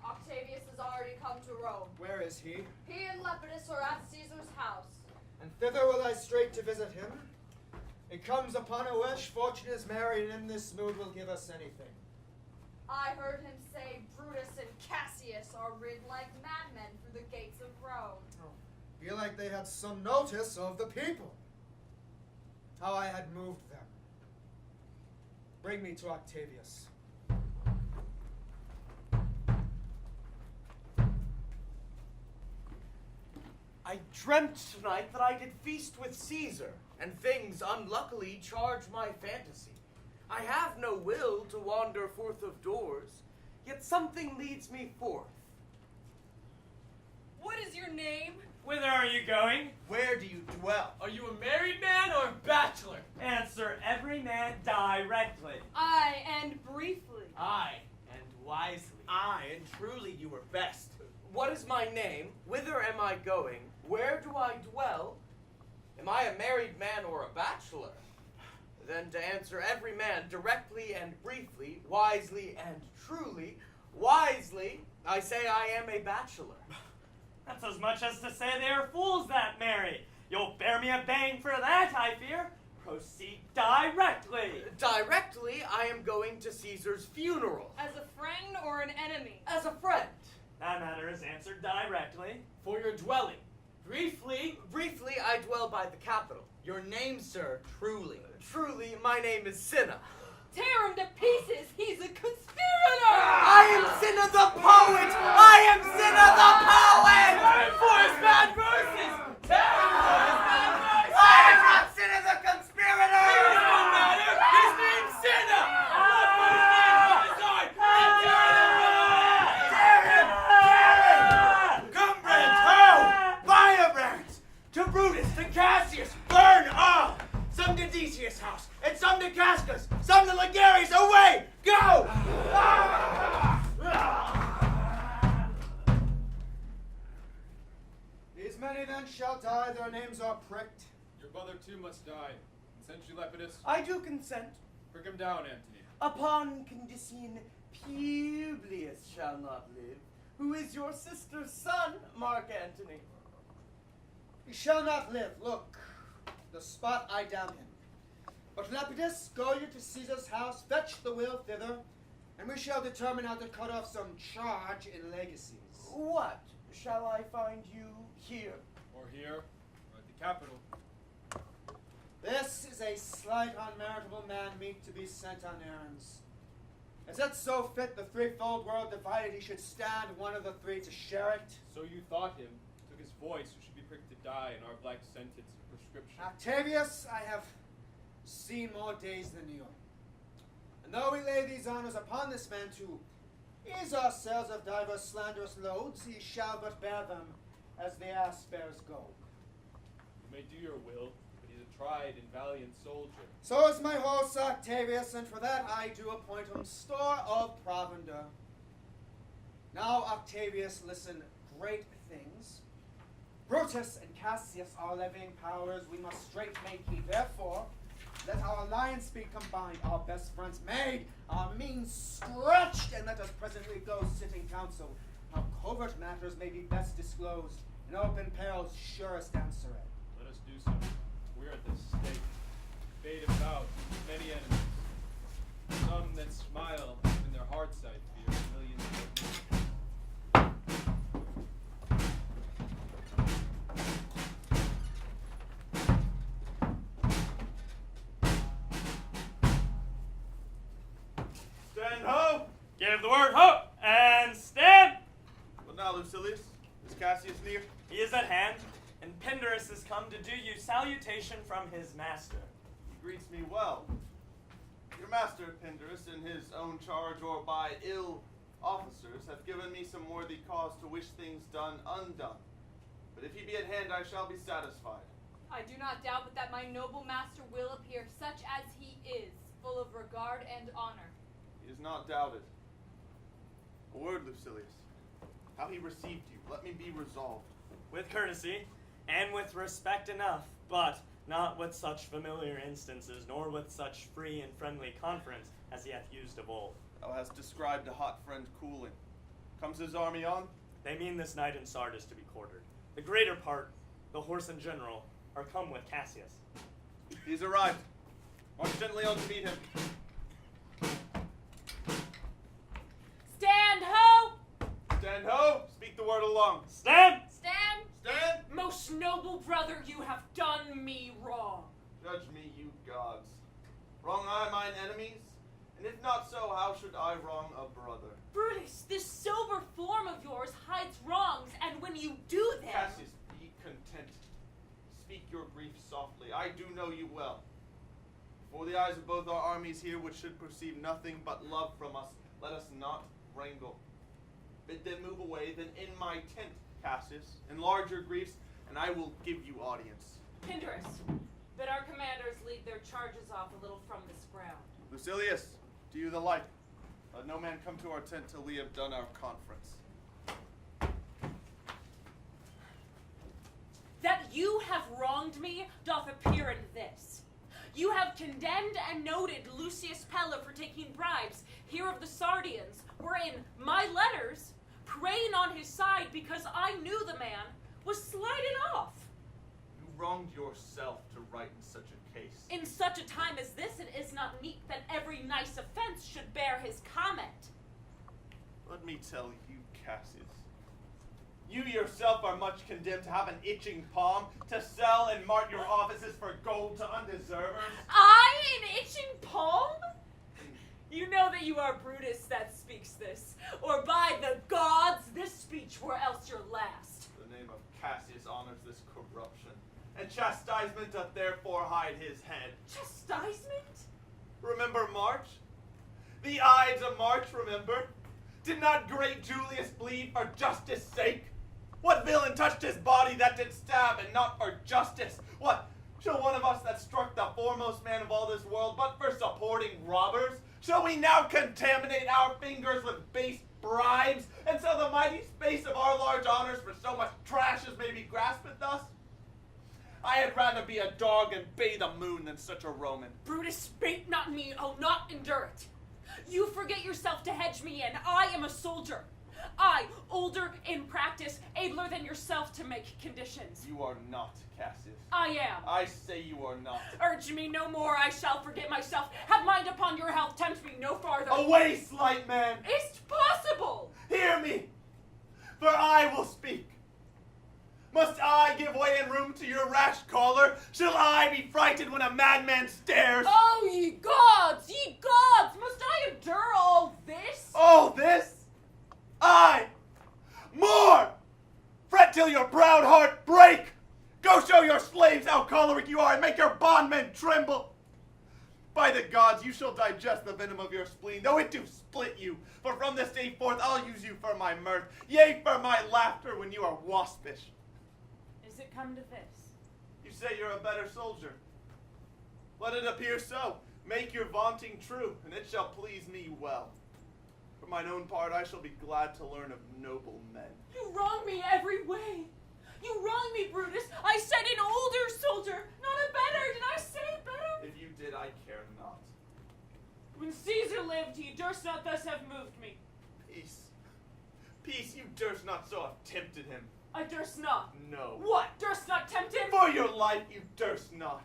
Octavius has already come to Rome. Where is he? He and Lepidus are at Caesar's house. And thither will I straight to visit him. It comes upon a wish, fortune is merry, and in this mood will give us anything. I heard him say Brutus and Cassius are rid like madmen through the gates of Rome. Feel like they had some notice of the people. How I had moved them. Bring me to Octavius. I dreamt tonight that I did feast with Caesar, and things unluckily charge my fantasy. I have no will to wander forth of doors, yet something leads me forth. What is your name? Whither are you going? Where do you dwell? Are you a married man or a bachelor? Answer every man directly. I, and briefly. Aye, and wisely. Aye, and truly you were best. What is my name? Whither am I going? Where do I dwell? Am I a married man or a bachelor? Then to answer every man directly and briefly, wisely and truly, wisely, I say I am a bachelor. That's as much as to say they are fools that marry. You'll bear me a bang for that, I fear. Proceed directly. Directly, I am going to Caesar's funeral. As a friend or an enemy? As a friend. That matter is answered directly. For your dwelling. Briefly. Briefly, I dwell by the capital. Your name, sir, truly. Truly, my name is Cinna. Tear him to pieces! He's a conspirator! I am Cinna the poet! I am Cinna the poet! For his bad verses! Tear him for his bad verses! I am not Cinna the conspirator! It is no matter! His name's Cinna! Look what his name on his arm! And tear him! Come, brands, ho! Firebrands! To Brutus, to Cassius, burn all! Some to Decius' house, and some to Cascus, some to Ligarius, away! Go! These many then shall die, their names are pricked. Your brother too must die. Consent you, Lepidus? I do consent. Prick him down, Antony. Upon condition Publius shall not live, who is your sister's son, Mark Antony. He shall not live. Look, the spot I damn him. But Lepidus, go you to Caesar's house, fetch the will thither, and we shall determine how to cut off some charge in legacies. What? Shall I find you here? Or here, or at the Capitol. This is a slight, unmeritable man meet to be sent on errands. Is it so fit the threefold world divided he should stand one of the three to share it? So you thought him, took his voice, who should be pricked to die in our black sentence of prescription. Octavius, I have seen more days than you. And though we lay these honors upon this man to ease ourselves of divers slanderous loads, he shall but bear them as the ass bears gold. You may do your will, but he's a tried and valiant soldier. So is my host Octavius, and for that I do appoint him store of provender. Now, Octavius, listen, great things. Brutus and Cassius are levying powers we must straight make heed. Therefore, let our alliance be combined, our best friends made, our means stretched, and let us presently go sit in council. How covert matters may be best disclosed, and open perils surest answered. Let us do so. We're at this stake, fate about many enemies. Some that smile, in their hearts I fear, millions of Stand ho! Give the word ho! And stand! Well now, Lucilius, is Cassius near? He is at hand, and Pindarus has come to do you salutation from his master. He greets me well. Your master, Pindarus, in his own charge or by ill officers, hath given me some worthy cause to wish things done undone. But if he be at hand, I shall be satisfied. I do not doubt but that my noble master will appear such as he is, full of regard and honor. He is not doubted. A word, Lucilius. How he received you, let me be resolved. With courtesy, and with respect enough, but not with such familiar instances, nor with such free and friendly conference as he hath used of old. Thou hast described a hot friend cooling. Comes his army on? They mean this night in Sardis to be quartered. The greater part, the horse in general, are come with Cassius. He is arrived. March gently on to meet him. Stand ho! Stand ho! Speak the word along. Stand! Stand! Stand! Most noble brother, you have done me wrong. Judge me, you gods. Wrong I mine enemies? And if not so, how should I wrong a brother? Brutus, this sober form of yours hides wrongs, and when you do them... Cassius, be content. Speak your grief softly. I do know you well. Before the eyes of both our armies here, which should perceive nothing but love from us, let us not wrangle. Bid them move away, then in my tent, Cassius, enlarge your griefs, and I will give you audience. Pindarus, bid our commanders lead their charges off a little from this ground. Lucilius, do you the like. Let no man come to our tent till we have done our conference. That you have wronged me doth appear in this. You have condemned and noted Lucius Pella for taking bribes, here of the Sardians, wherein my letters, praying on his side because I knew the man, was slighted off. You wronged yourself to write in such a case. In such a time as this, it is not meet that every nice offense should bear his comment. Let me tell you, Cassius. You yourself are much condemned to have an itching palm, to sell and mart your offices for gold to undeservers. I, an itching palm? You know that you are Brutus that speaks this, or by the gods, this speech were else your last. The name of Cassius honors this corruption, and chastisement doth therefore hide his head. Chastisement? Remember March? The Ides of March, remember? Did not great Julius bleed for justice' sake? What villain touched his body that did stab, and not for justice? What, shall one of us that struck the foremost man of all this world, but for supporting robbers? Shall we now contaminate our fingers with base bribes, and sell the mighty space of our large honors for so much trash as may be grasped thus? I had rather be a dog and bay the moon than such a Roman. Brutus, spake not me, I'll not endure it. You forget yourself to hedge me in. I am a soldier. I, older in practice, abler than yourself to make conditions. You are not, Cassius. I am. I say you are not. Urge me no more, I shall forget myself. Have mind upon your health, tempt me no farther. Away, slight man! Is't possible? Hear me, for I will speak. Must I give way and room to your rash caller? Shall I be frightened when a madman stares? Oh, ye gods! Ye gods! Must I endure all this? All this? Aye! More! Fret till your proud heart break! Go show your slaves how choleric you are and make your bondmen tremble! By the gods, you shall digest the venom of your spleen, though it do split you. For from this day forth I'll use you for my mirth, yea, for my laughter when you are waspish. Is it come to this? You say you're a better soldier. Let it appear so. Make your vaunting true, and it shall please me well. For mine own part, I shall be glad to learn of noble men. You wrong me every way. You wrong me, Brutus. I said an older soldier, not a better. Did I say better? If you did, I care not. When Caesar lived, he durst not thus have moved me. Peace. Peace, you durst not so have tempted him. I durst not. No. What? Durst not tempt him? For your life, you durst not.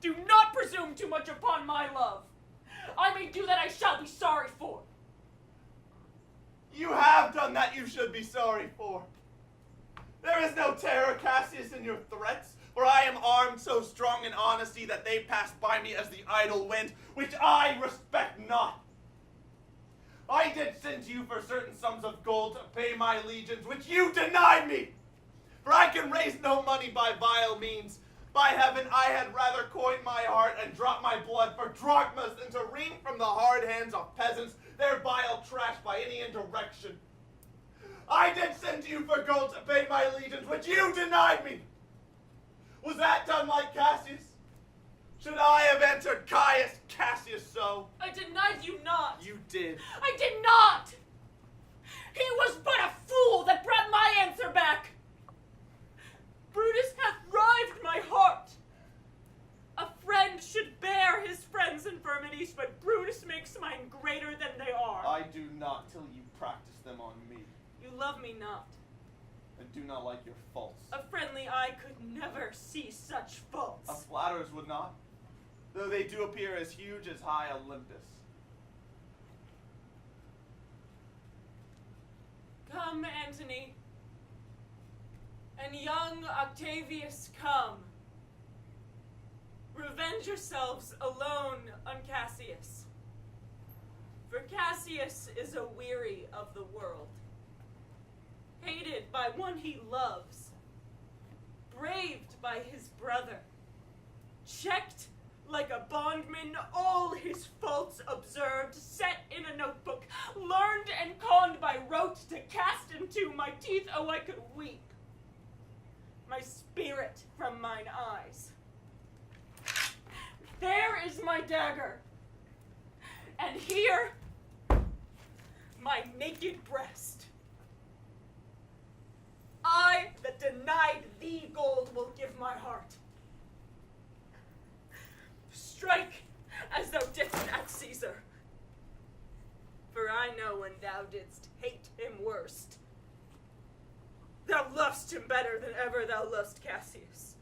Do not presume too much upon my love. I may do that I shall be sorry for. You have done that you should be sorry for. There is no terror, Cassius, in your threats, for I am armed so strong in honesty that they pass by me as the idle wind, which I respect not. I did send to you for certain sums of gold to pay my legions, which you denied me. For I can raise no money by vile means. By heaven, I had rather coin my heart and drop my blood for drachmas than to wring from the hard hands of peasants their vile trash by any indirection. I did send to you for gold to pay my legions, which you denied me. Was that done like Cassius? Should I have answered Caius Cassius so? I denied you not. You did. I did not. He was but a fool that brought my answer back. Brutus hath rived my heart. A friend should bear his friend's infirmities, but Brutus makes mine greater than they are. I do not till you practice them on me, You love me not. and do not like your faults. A friendly eye could never see such faults. A flatterer's would not, though they do appear as huge as high Olympus. Come, Antony, and young Octavius, come. Revenge yourselves alone on Cassius. For Cassius is a weary of the world, hated by one he loves, braved by his brother, checked like a bondman, all his faults observed, set in a notebook, learned and conned by rote to cast into my teeth. Oh, I could weep my spirit from mine eyes. There is my dagger, and here my naked breast. I that denied thee gold will give my heart. Strike as thou didst at Caesar, for I know when thou didst hate him worst. Thou lovest him better than ever thou lovest Cassius.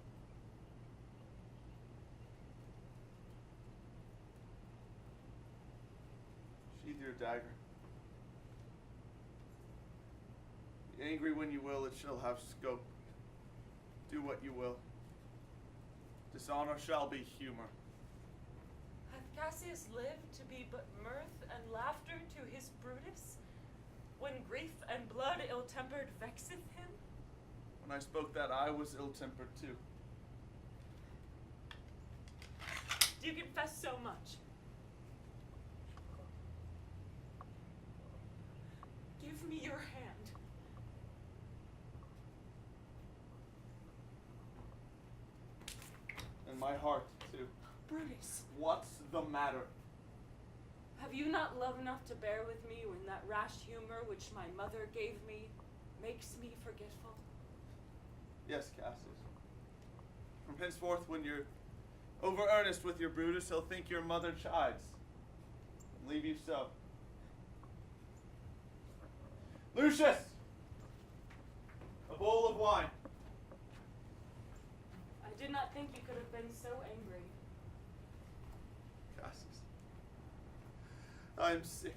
Sheathe your dagger. Be angry when you will, it shall have scope. Do what you will. Dishonor shall be humor. Hath Cassius lived to be but mirth and laughter to his Brutus, when grief and blood ill-tempered vexeth him? When I spoke that, I was ill-tempered too. Do you confess so much? Give me your hand. And my heart too. Brutus, What's the matter? have you not love enough to bear with me when that rash humor which my mother gave me makes me forgetful? Yes, Cassius. From henceforth, when you're over earnest with your Brutus, he'll think your mother chides, and leave you so. Lucius! A bowl of wine. I did not think you could have been so angry. Cassius, I am sick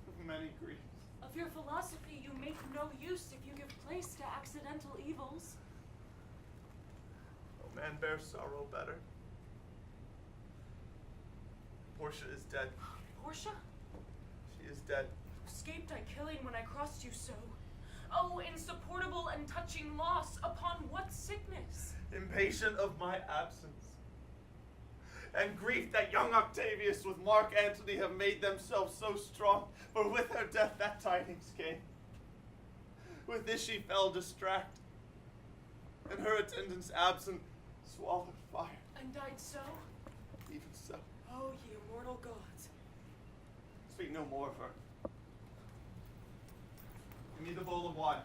of many griefs. Of your philosophy you make no use if you give place to accidental evils. Oh, man bears sorrow better. Portia is dead. Portia? She is dead. Escaped I killing when I crossed you so. Oh, insupportable and touching loss, upon what sickness? Impatient of my absence, and grief that young Octavius with Mark Antony have made themselves so strong, for with her death that tidings came. With this she fell distract, and her attendants absent swallowed fire. And died so? Even so. Oh, ye immortal gods. Speak no more of her. Give me the bowl of wine.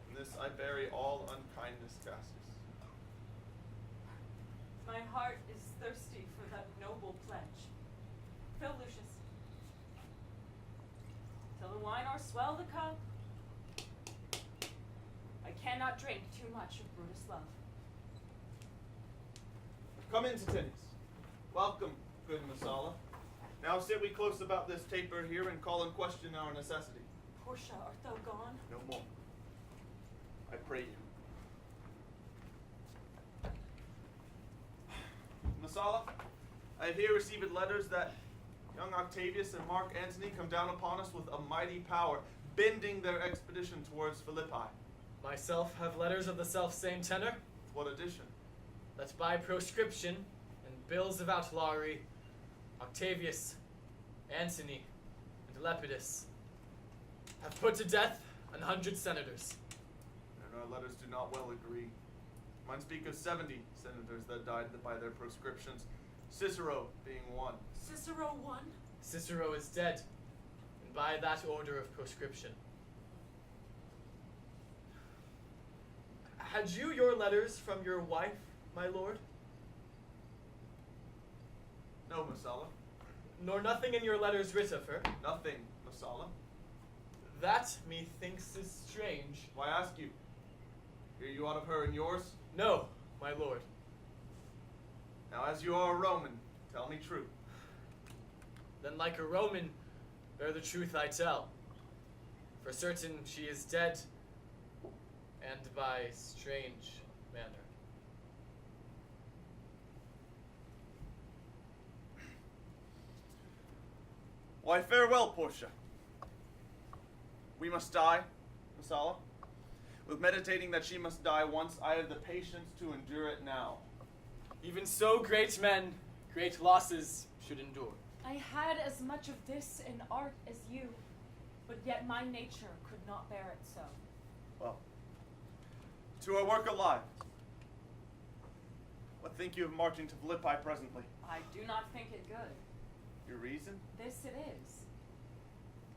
In this I bury all unkindness, Cassius. My heart is thirsty for that noble pledge. Fill, Lucius. Till the wine or swell the cup. I cannot drink too much of Brutus' love. Come in, Antony. Welcome, good Messala. Now sit we close about this taper here and call in question our necessity. Portia, art thou gone? No more. I pray you. Messala, I have here received letters that young Octavius and Mark Antony come down upon us with a mighty power, bending their expedition towards Philippi. Myself have letters of the self-same tenor, What addition? that by proscription and bills of outlawry, Octavius, Antony, and Lepidus have put to death 100 senators. And our letters do not well agree. Mine speak of 70 senators that died by their proscriptions, Cicero being one. Cicero won? Cicero is dead, and by that order of proscription. Had you your letters from your wife, my lord? No, Messala. Nor nothing in your letters writ of her? Nothing, Messala. That, methinks, is strange. Why ask you? Hear you aught of her in yours? No, my lord. Now, as you are a Roman, tell me true. Then like a Roman, bear the truth I tell. For certain she is dead, and by strange manner. Why, farewell, Portia. We must die, Messala. With meditating that she must die once, I have the patience to endure it now. Even so, great men, great losses should endure. I had as much of this in art as you, but yet my nature could not bear it so. Well, to our work alive. What think you of marching to Philippi presently? I do not think it good. Your reason? This it is.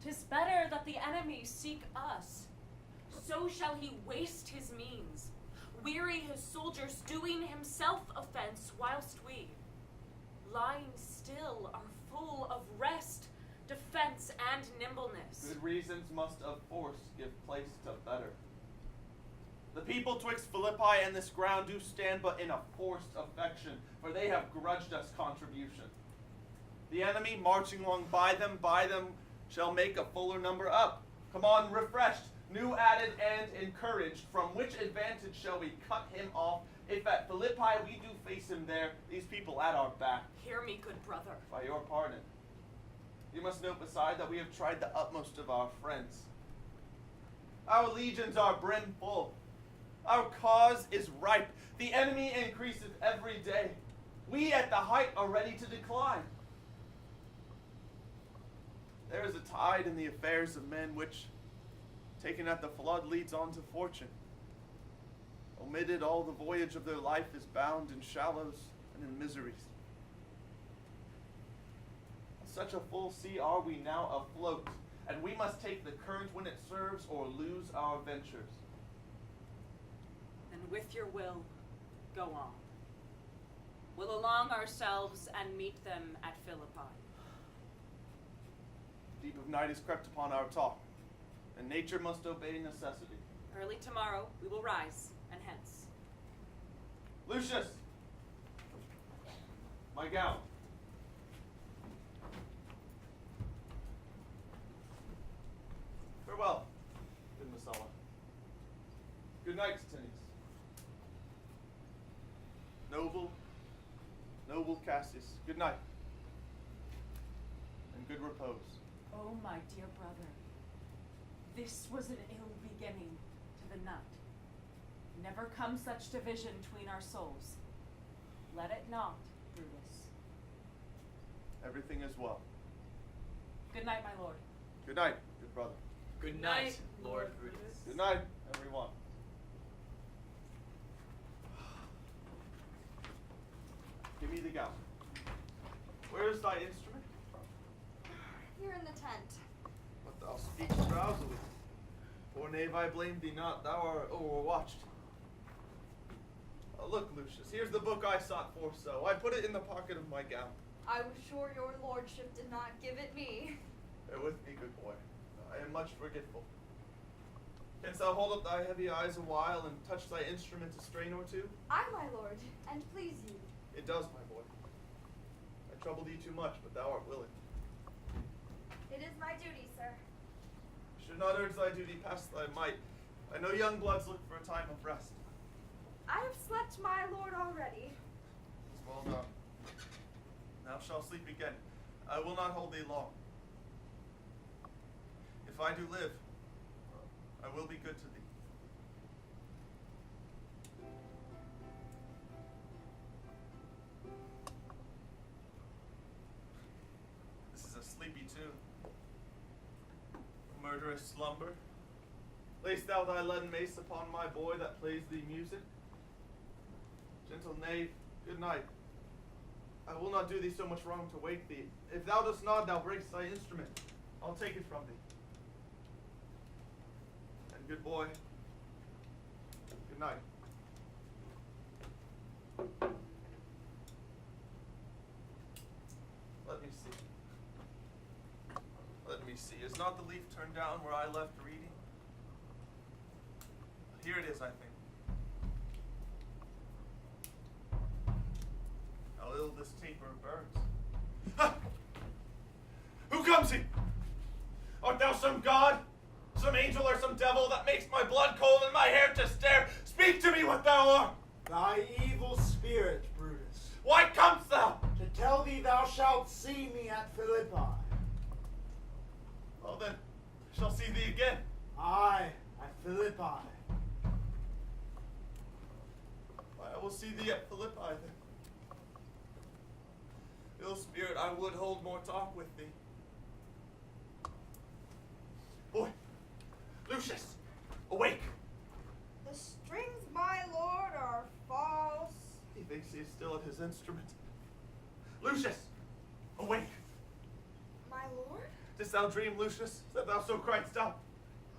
'Tis better that the enemy seek us. So shall he waste his means, weary his soldiers, doing himself offense, whilst we, lying still, are full of rest, defense, and nimbleness. Good reasons must of force give place to better. The people twixt Philippi and this ground do stand but in a forced affection, for they have grudged us contribution. The enemy marching along by them shall make a fuller number up. Come on, refreshed, new added and encouraged, from which advantage shall we cut him off, if at Philippi we do face him there, these people at our back. Hear me, good brother. By your pardon. You must note beside that we have tried the utmost of our friends. Our legions are brimful. Our cause is ripe. The enemy increaseth every day. We at the height are ready to decline. There is a tide in the affairs of men which, taken at the flood, leads on to fortune. Omitted, all the voyage of their life is bound in shallows and in miseries. On such a full sea are we now afloat, and we must take the current when it serves or lose our ventures. And with your will, go on. We'll along ourselves and meet them at Philippi. deep of night has crept upon our talk, and nature must obey necessity. Early tomorrow we will rise, and hence. Lucius! My gown. Farewell, good Messala. Good night, Antony. Noble Cassius, good night. And good repose. Oh, my dear brother, this was an ill beginning to the night. Never come such division between our souls. Let it not, Brutus. Everything is well. Good night, my lord. Good night, good brother. Good night, Lord Brutus. Good night, everyone. Give me the gown. Where is thy instrument? Here in the tent. But thou speakst drowsily. Poor knave, I blame thee not. Thou art overwatched. Look, Lucius, here's the book I sought for, so I put it in the pocket of my gown. I was sure your lordship did not give it me. Bear with me, good boy. I am much forgetful. Canst thou hold up thy heavy eyes a while and touch thy instrument a strain or two? I, my lord, and please you. It does, my boy. I trouble thee too much, but thou art willing. It is my duty, sir. Should not urge thy duty past thy might. I know young bloods look for a time of rest. I have slept, my lord, already. It is well done. Thou shalt sleep again. I will not hold thee long. If I do live, I will be good to thee. This is a sleepy tune. A murderous slumber. Lace thou thy leaden mace upon my boy that plays thee music. Gentle knave, good night. I will not do thee so much wrong to wake thee. If thou dost not, thou breakst thy instrument. I'll take it from thee. And good boy, good night. Let me see. Let me see. Is not the leaf turned down where I left reading? Here it is, I think. How ill this taper burns. Ha! Who comes he? Art thou some god? Some angel or some devil that makes my blood cold and my hair to stare? Speak to me what thou art! Thy evil spirit, Brutus. Why comest thou? To tell thee thou shalt see me at Philippi. Well then, I shall see thee again. Aye, at Philippi. Why, I will see thee at Philippi then. Ill spirit, I would hold more talk with thee. Boy, Lucius, awake! The strings, my lord, are false. He thinks he is still at his instrument. Lucius, awake! My lord? Didst thou dream, Lucius, that thou so criedst out?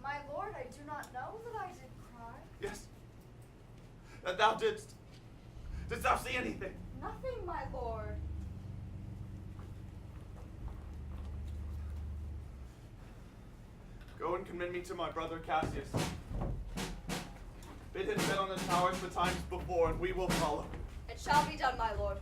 My lord, I do not know that I did cry. Yes, that thou didst. Didst thou see anything? Nothing, my lord. Go and commend me to my brother Cassius. Bid him set on the towers betimes before, and we will follow. It shall be done, my lord.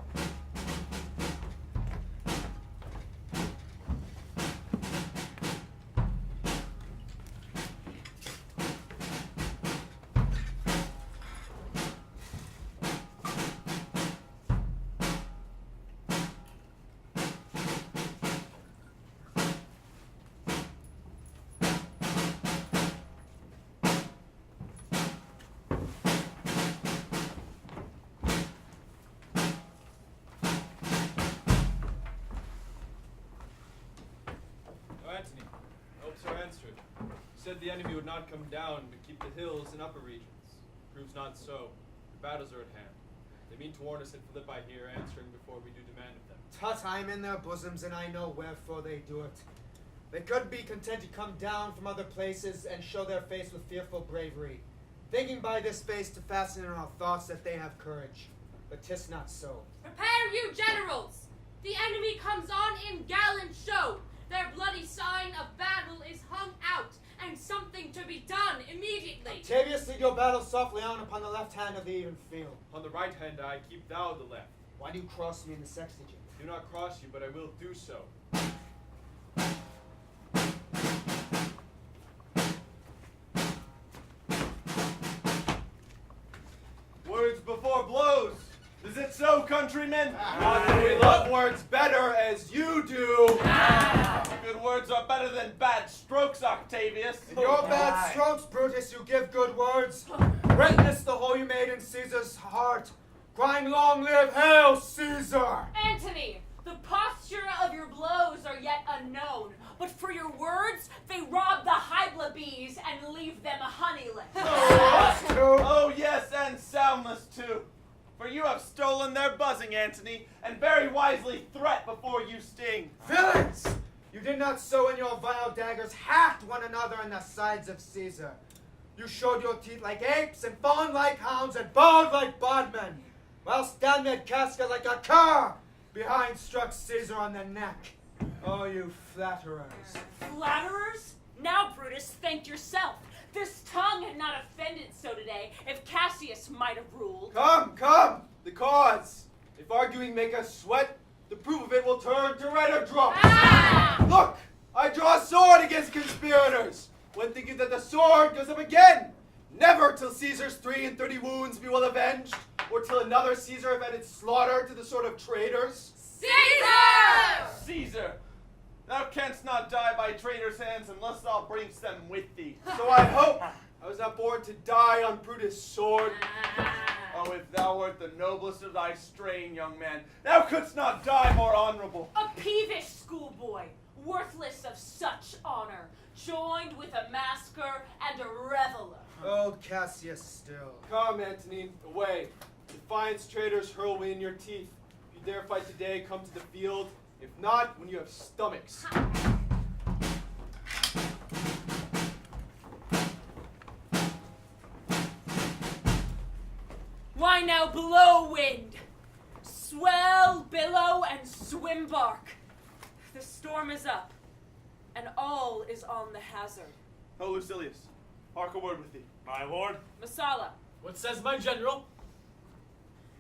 Antony, hopes are answered. You said the enemy would not come down, but keep the hills and upper regions. Proves not so. The battles are at hand. They mean to warn us at Philippi here, answering before we do demand of them. Tut, I am in their bosoms, and I know wherefore they do it. They could be content to come down from other places and show their face with fearful bravery, thinking by this face to fasten in our thoughts that they have courage. But 'tis not so. Prepare you, generals! The enemy comes on in gallant show. Their bloody sign of battle is hung out, and something to be done immediately. Octavius, lead your battle softly on upon the left hand of the even field. On the right hand I keep thou the left. Why do you cross me in the sextagent? Do not cross you, but I will do so. Words before blows. Is it so, countrymen? We love words better as you do. Good words are better than bad strokes, Octavius. In your bad strokes, Brutus, you give good words. Witness the hole you made in Caesar's heart. Crying, long live Hail Caesar! Antony, the posture of your blows are yet unknown, but for your words, they rob the hybla bees and leave them honeyless. Oh, yes, and soundless, too. For you have stolen their buzzing, Antony, and very wisely threat before you sting. Villains! You did not so in your vile daggers hacked one another in the sides of Caesar. You showed your teeth like apes and fawned like hounds and bowed like bondmen, whilst damned Casca like a cur behind struck Caesar on the neck. Oh, you flatterers. Flatterers? Now, Brutus, thank yourself. This tongue had not offended so today, if Cassius might have ruled. Come, the cause. If arguing make us sweat, the proof of it will turn to redder drops. Look, I draw a sword against conspirators, when thinking that the sword goes up again. Never till Caesar's 33 wounds be well avenged, or till another Caesar have added slaughter to the sword of traitors. Caesar! Caesar, thou canst not die by traitors' hands unless thou bringst them with thee. So I hope I was not born to die on Brutus' sword. Oh, if thou wert the noblest of thy strain, young man, thou couldst not die more honorable. A peevish schoolboy, worthless of such honor, joined with a masker and a reveler. Old Cassius still. Come, Antony, away. Defiance traitors hurl we in your teeth. If you dare fight today, come to the field. If not, when you have stomachs. Why now blow, wind! Swell, billow, and swim bark. The storm is up, and all is on the hazard. Oh, Lucilius, hark a word with thee. My lord. Masala, What says my general?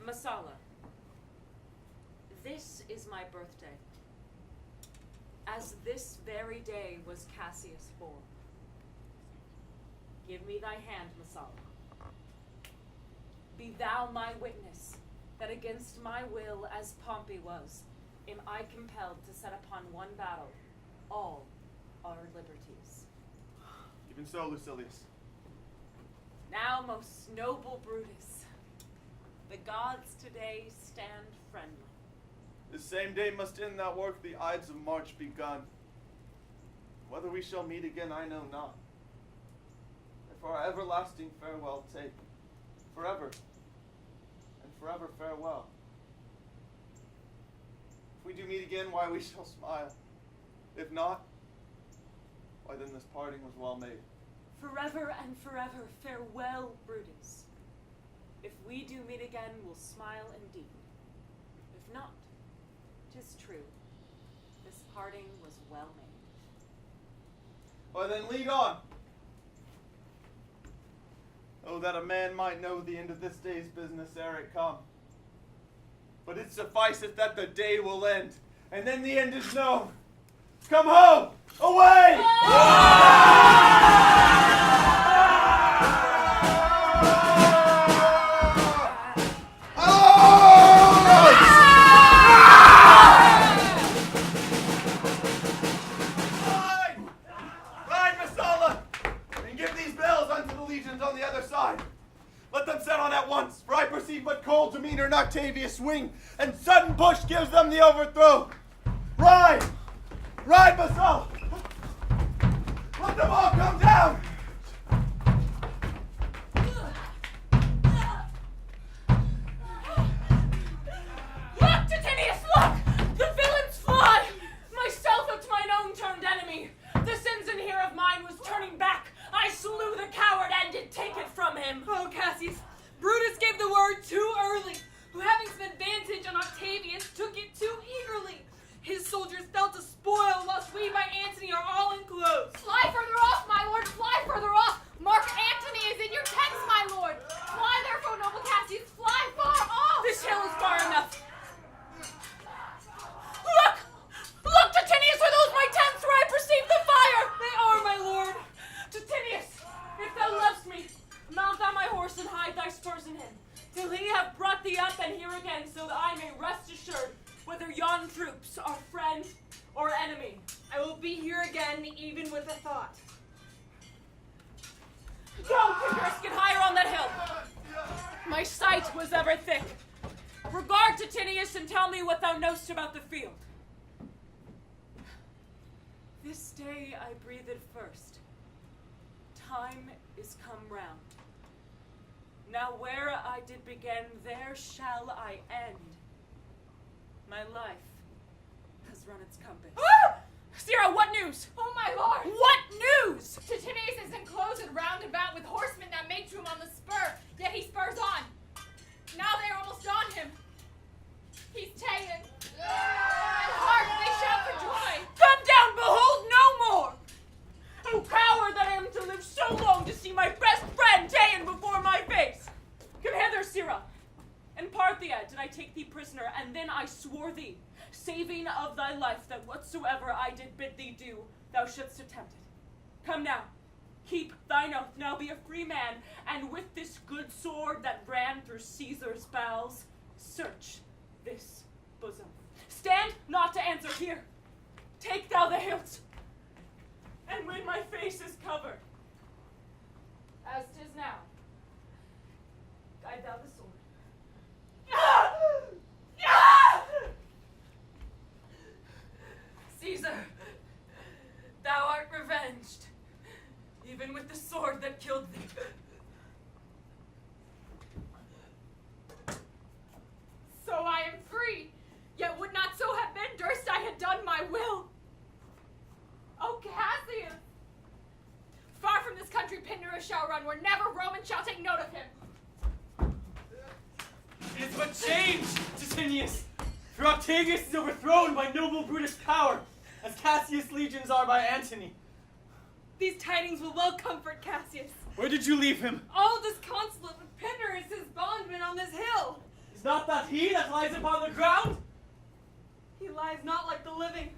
Masala, this is my birthday. As this very day was Cassius born. Give me thy hand, Masala. Be thou my witness, that against my will, as Pompey was, am I compelled to set upon one battle all our liberties. Even so, Lucilius. Now, most noble Brutus, the gods today stand friendly. This same day must in that work the Ides of March begun. Whether we shall meet again, I know not. If our everlasting farewell take, forever, and forever farewell. If we do meet again, why we shall smile. If not, why then this parting was well made. Forever and forever farewell, Brutus. If we do meet again, we'll smile indeed. If not, 'tis true. This parting was well made. Why then lead on. Oh, that a man might know the end of this day's business ere it come. But it sufficeth that the day will end, and then the end is known. Come home! Away! Ride, Masala! And give these bells unto the legions on the other side. Let them set on at once, for I perceive but cold demeanor in Octavius' wing, and sudden push gives them the overthrow. Ride! Ride, Masala! Let them all come down! Look, Titinius, look! The villains fly! Myself up to mine own turned enemy. The citizen here of mine was turning back. I slew the coward and did take it from him. Oh, Cassius, Brutus gave the word too early, who having some advantage on Octavius took it too eagerly. His soldiers fell to spoil, whilst we by was ever thick. Regard Titinius and tell me what thou knowst about the field. This day I breathed first. Time is come round. Now where I did begin, there shall I end. My life has run its compass. Ah! Sirrah, what news? Oh, my lord! What news? Titinius is enclosed and round about with horsemen that make to him on the spur, yet he spurs on. Now they are almost on him. He's taken. And hark, they shout for joy. Come down, behold no more! Oh, coward that I am to live so long to see my best friend ta'en before my face! Come hither, Sirrah. In Parthia did I take thee prisoner, and then I swore thee, saving of thy life, that whatsoever I did bid thee do, thou shouldst attempt it. Come now, keep thine oath, now be a free man, and with this good sword that ran through Caesar's bowels, search this bosom. Stand not to answer here. Take thou the hilt, and when my face is covered, as 'tis now, guide thou the sword. Caesar, thou art revenged, even with the sword that killed thee. So I am free, yet would not so have been durst I had done my will. O Cassius! Far from this country Pindarus shall run, where never Roman shall take note of him. It is but change, Titinius. For Octavius is overthrown by noble Brutus' power, as Cassius' legions are by Antony. These tidings will well comfort Cassius. Where did you leave him? All disconsolate with Pindarus, his bondman on this hill. Is not that he that lies upon the ground? He lies not like the living.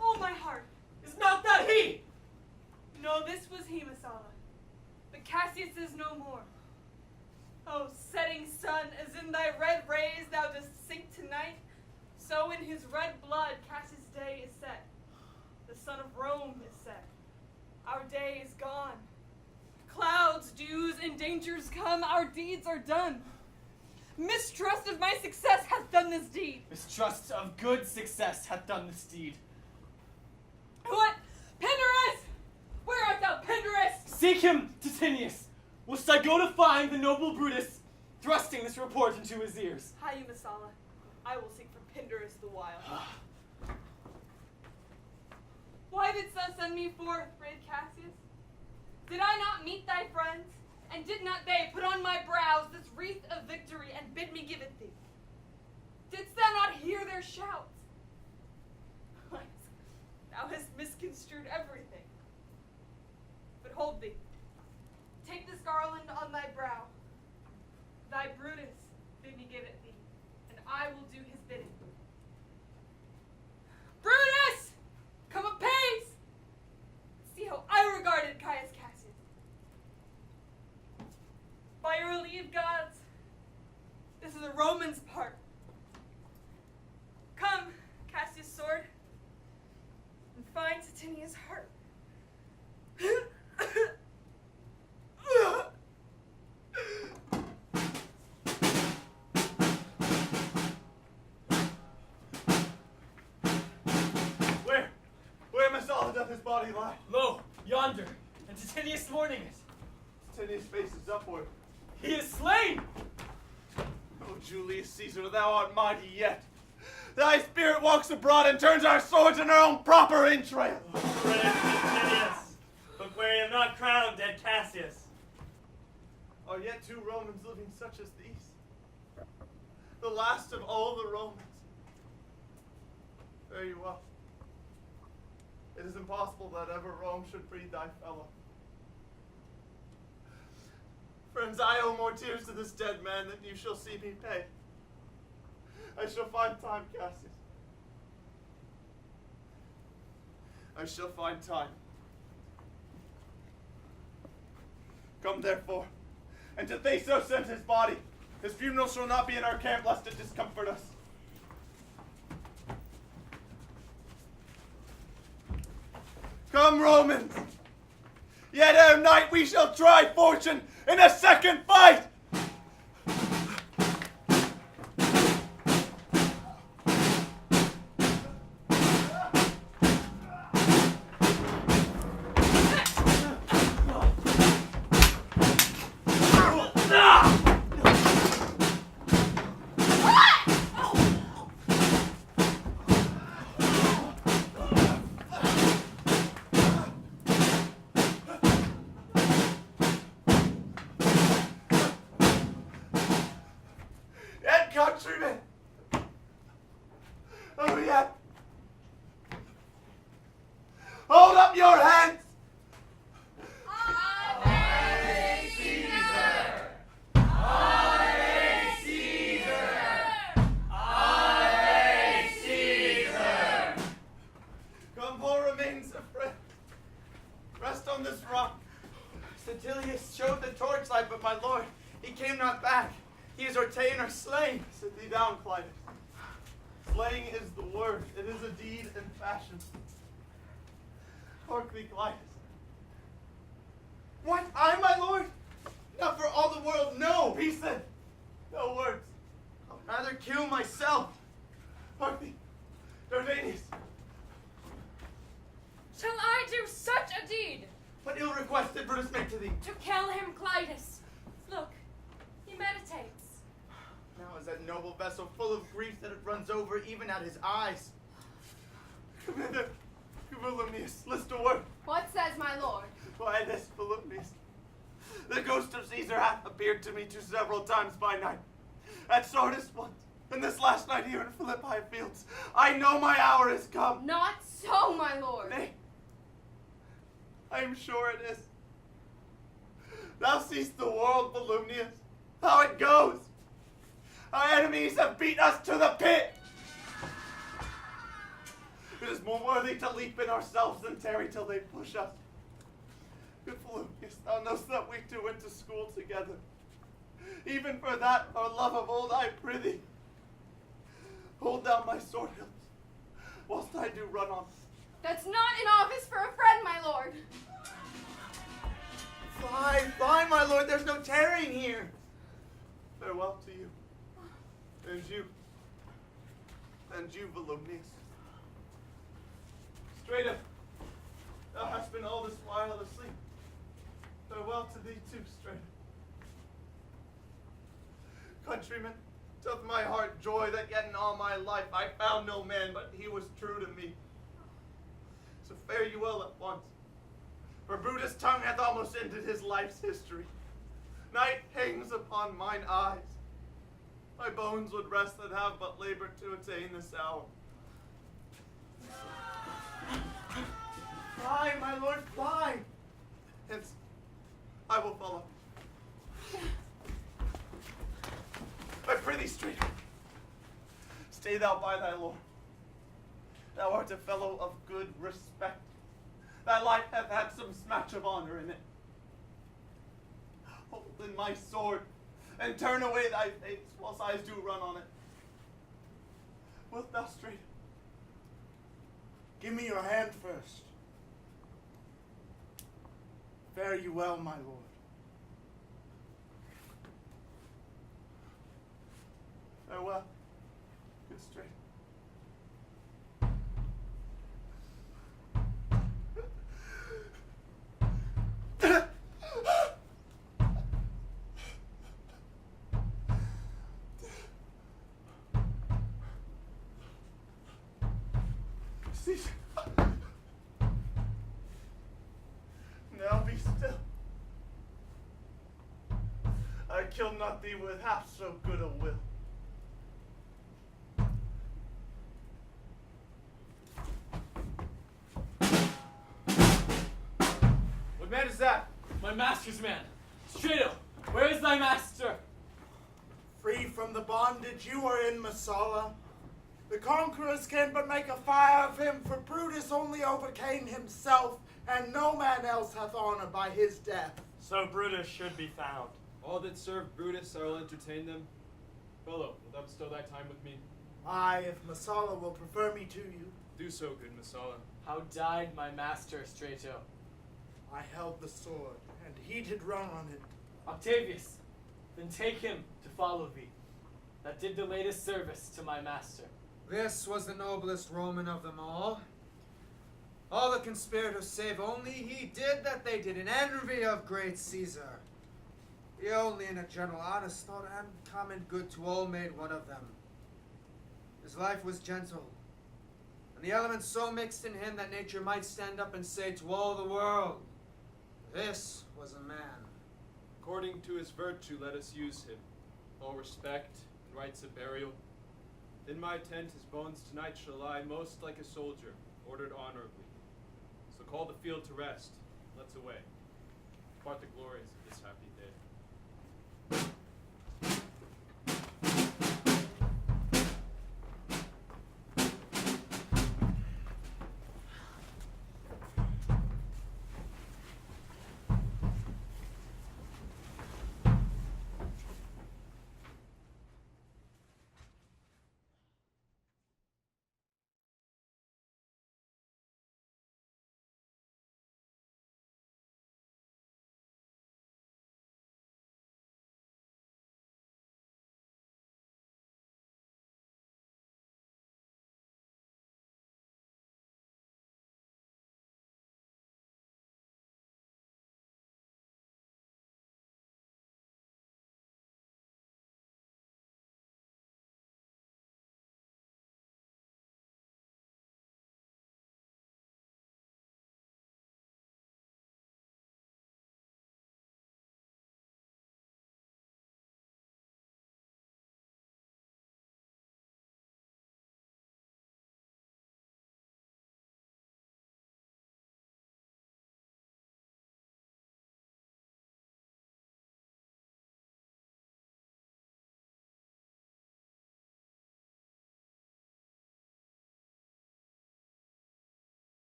Oh, my heart. Is not that he? No, this was he, Messala. But Cassius is no more. Oh, setting sun, as in thy red rays thou dost sink tonight, so in his red blood Cassius' day is set. The sun of Rome is set. Our day is gone. Clouds, dews, and dangers come, our deeds are done. Mistrust of my success hath done this deed. Mistrust of good success hath done this deed. What? Pindarus! Where art thou, Pindarus? Seek him, Titinius! Whilst I go to find the noble Brutus, thrusting this report into his ears. Hie you, Messala. I will seek for Pindarus the while. Why didst thou send me forth, brave Cassius? Did I not meet thy friends? And did not they put on my brows this wreath of victory and bid me give it thee? Didst thou not hear their shouts? Thou hast misconstrued everything. But hold thee. Take this garland on thy brow. Thy Brutus bid me give it thee, and I will do his bidding. Brutus! Come apace! See how I regarded Caius Cassius. By your leave, gods, this is a Roman's part. Come, Cassius' sword, and find Titinius' heart. Where Messala doth his body lie? Lo, yonder, and Titinius mourning it. Titinius' face is upward. He is slain! O Julius Caesar, thou art mighty yet. Thy spirit walks abroad and turns our swords in our own proper entrail. Brave Titinius, look where you have not crowned dead Cassius. Are yet 2 Romans living such as these? The last of all the Romans. Very well. It is impossible that ever Rome should breed thy fellow. Friends, I owe more tears to this dead man than you shall see me pay. I shall find time, Cassius. I shall find time. Come therefore, and to Theseus send his body. His funeral shall not be in our camp, lest it discomfort us. Come, Romans! Yet ere night we shall try fortune in a second fight! front. Julius showed the torchlight, but my lord, he came not back. He is or ta'en or slain. Sit thee down, Clitus. Slaying is the word. It is a deed and fashion. Hark thee, Clitus. What? I, my lord? Not for all the world, no. Peace then. No words. I'll rather kill myself. Hark thee, Dardanius. Shall I do such a deed? What ill request did Brutus make to thee? To kill him, Clitus. Look, he meditates. Now is that noble vessel full of grief that it runs over even at his eyes. Commander, Volumnius, list a word. What says my lord? Why this, Volumnius? The ghost of Caesar hath appeared to me several times by night. At Sardis once, and this last night here in Philippi fields. I know my hour is come. Not so, my lord. Nay, I am sure it is. Thou seest the world, Volumnius, how it goes. Our enemies have beat us to the pit. It is more worthy to leap in ourselves than tarry till they push us. Good Volumnius, thou knowst that we two went to school together. Even for that, our love of old, I prithee, hold down my sword hilts, whilst I do run on. That's not an office for a friend, my lord. Fly, fly, my lord, there's no tarrying here. Farewell to you. And you, Volumnius. Straight up, thou hast been all this while asleep. Farewell to thee too, Straight. Countrymen, doth my heart joy that yet in all my life I found no man, but he was true to me. So fare you well at once, for Brutus' tongue hath almost ended his life's history. Night hangs upon mine eyes. My bones would rest that have but labored to attain this hour. Fly, my lord, fly. Hence, I will follow. I prithee, Straight, stay thou by thy lord. Thou art a fellow of good respect. Thy life hath had some smatch of honor in it. Hold in my sword, and turn away thy face, whilst eyes do run on it. Wilt thou, Straight? Give me your hand first. Fare you well, my lord. Farewell, good Straight. Cease. Now be still. I kill not thee with half so good a will. What man is that? My master's man. Straight up, where is thy master? Free from the bondage you are in, Messala. The conquerors can but make a fire of him, for Brutus only overcame himself, and no man else hath honor by his death. So Brutus should be found. All that serve Brutus, I will entertain them. Fellow, wilt thou bestow thy time with me? Aye, if Messala will prefer me to you. Do so, good Messala. How died my master, Strato? I held the sword, and he did run on it. Octavius, then take him to follow thee, that did the latest service to my master. This was the noblest Roman of them all. All the conspirators save only he did that they did in envy of great Caesar. He only in a general honest thought and common good to all made one of them. His life was gentle, and the elements so mixed in him that nature might stand up and say to all the world, this was a man. According to his virtue, let us use him. All respect and rites of burial. In my tent his bones tonight shall lie most like a soldier, ordered honorably. So call the field to rest. Let's away. Depart the glories of this happy day.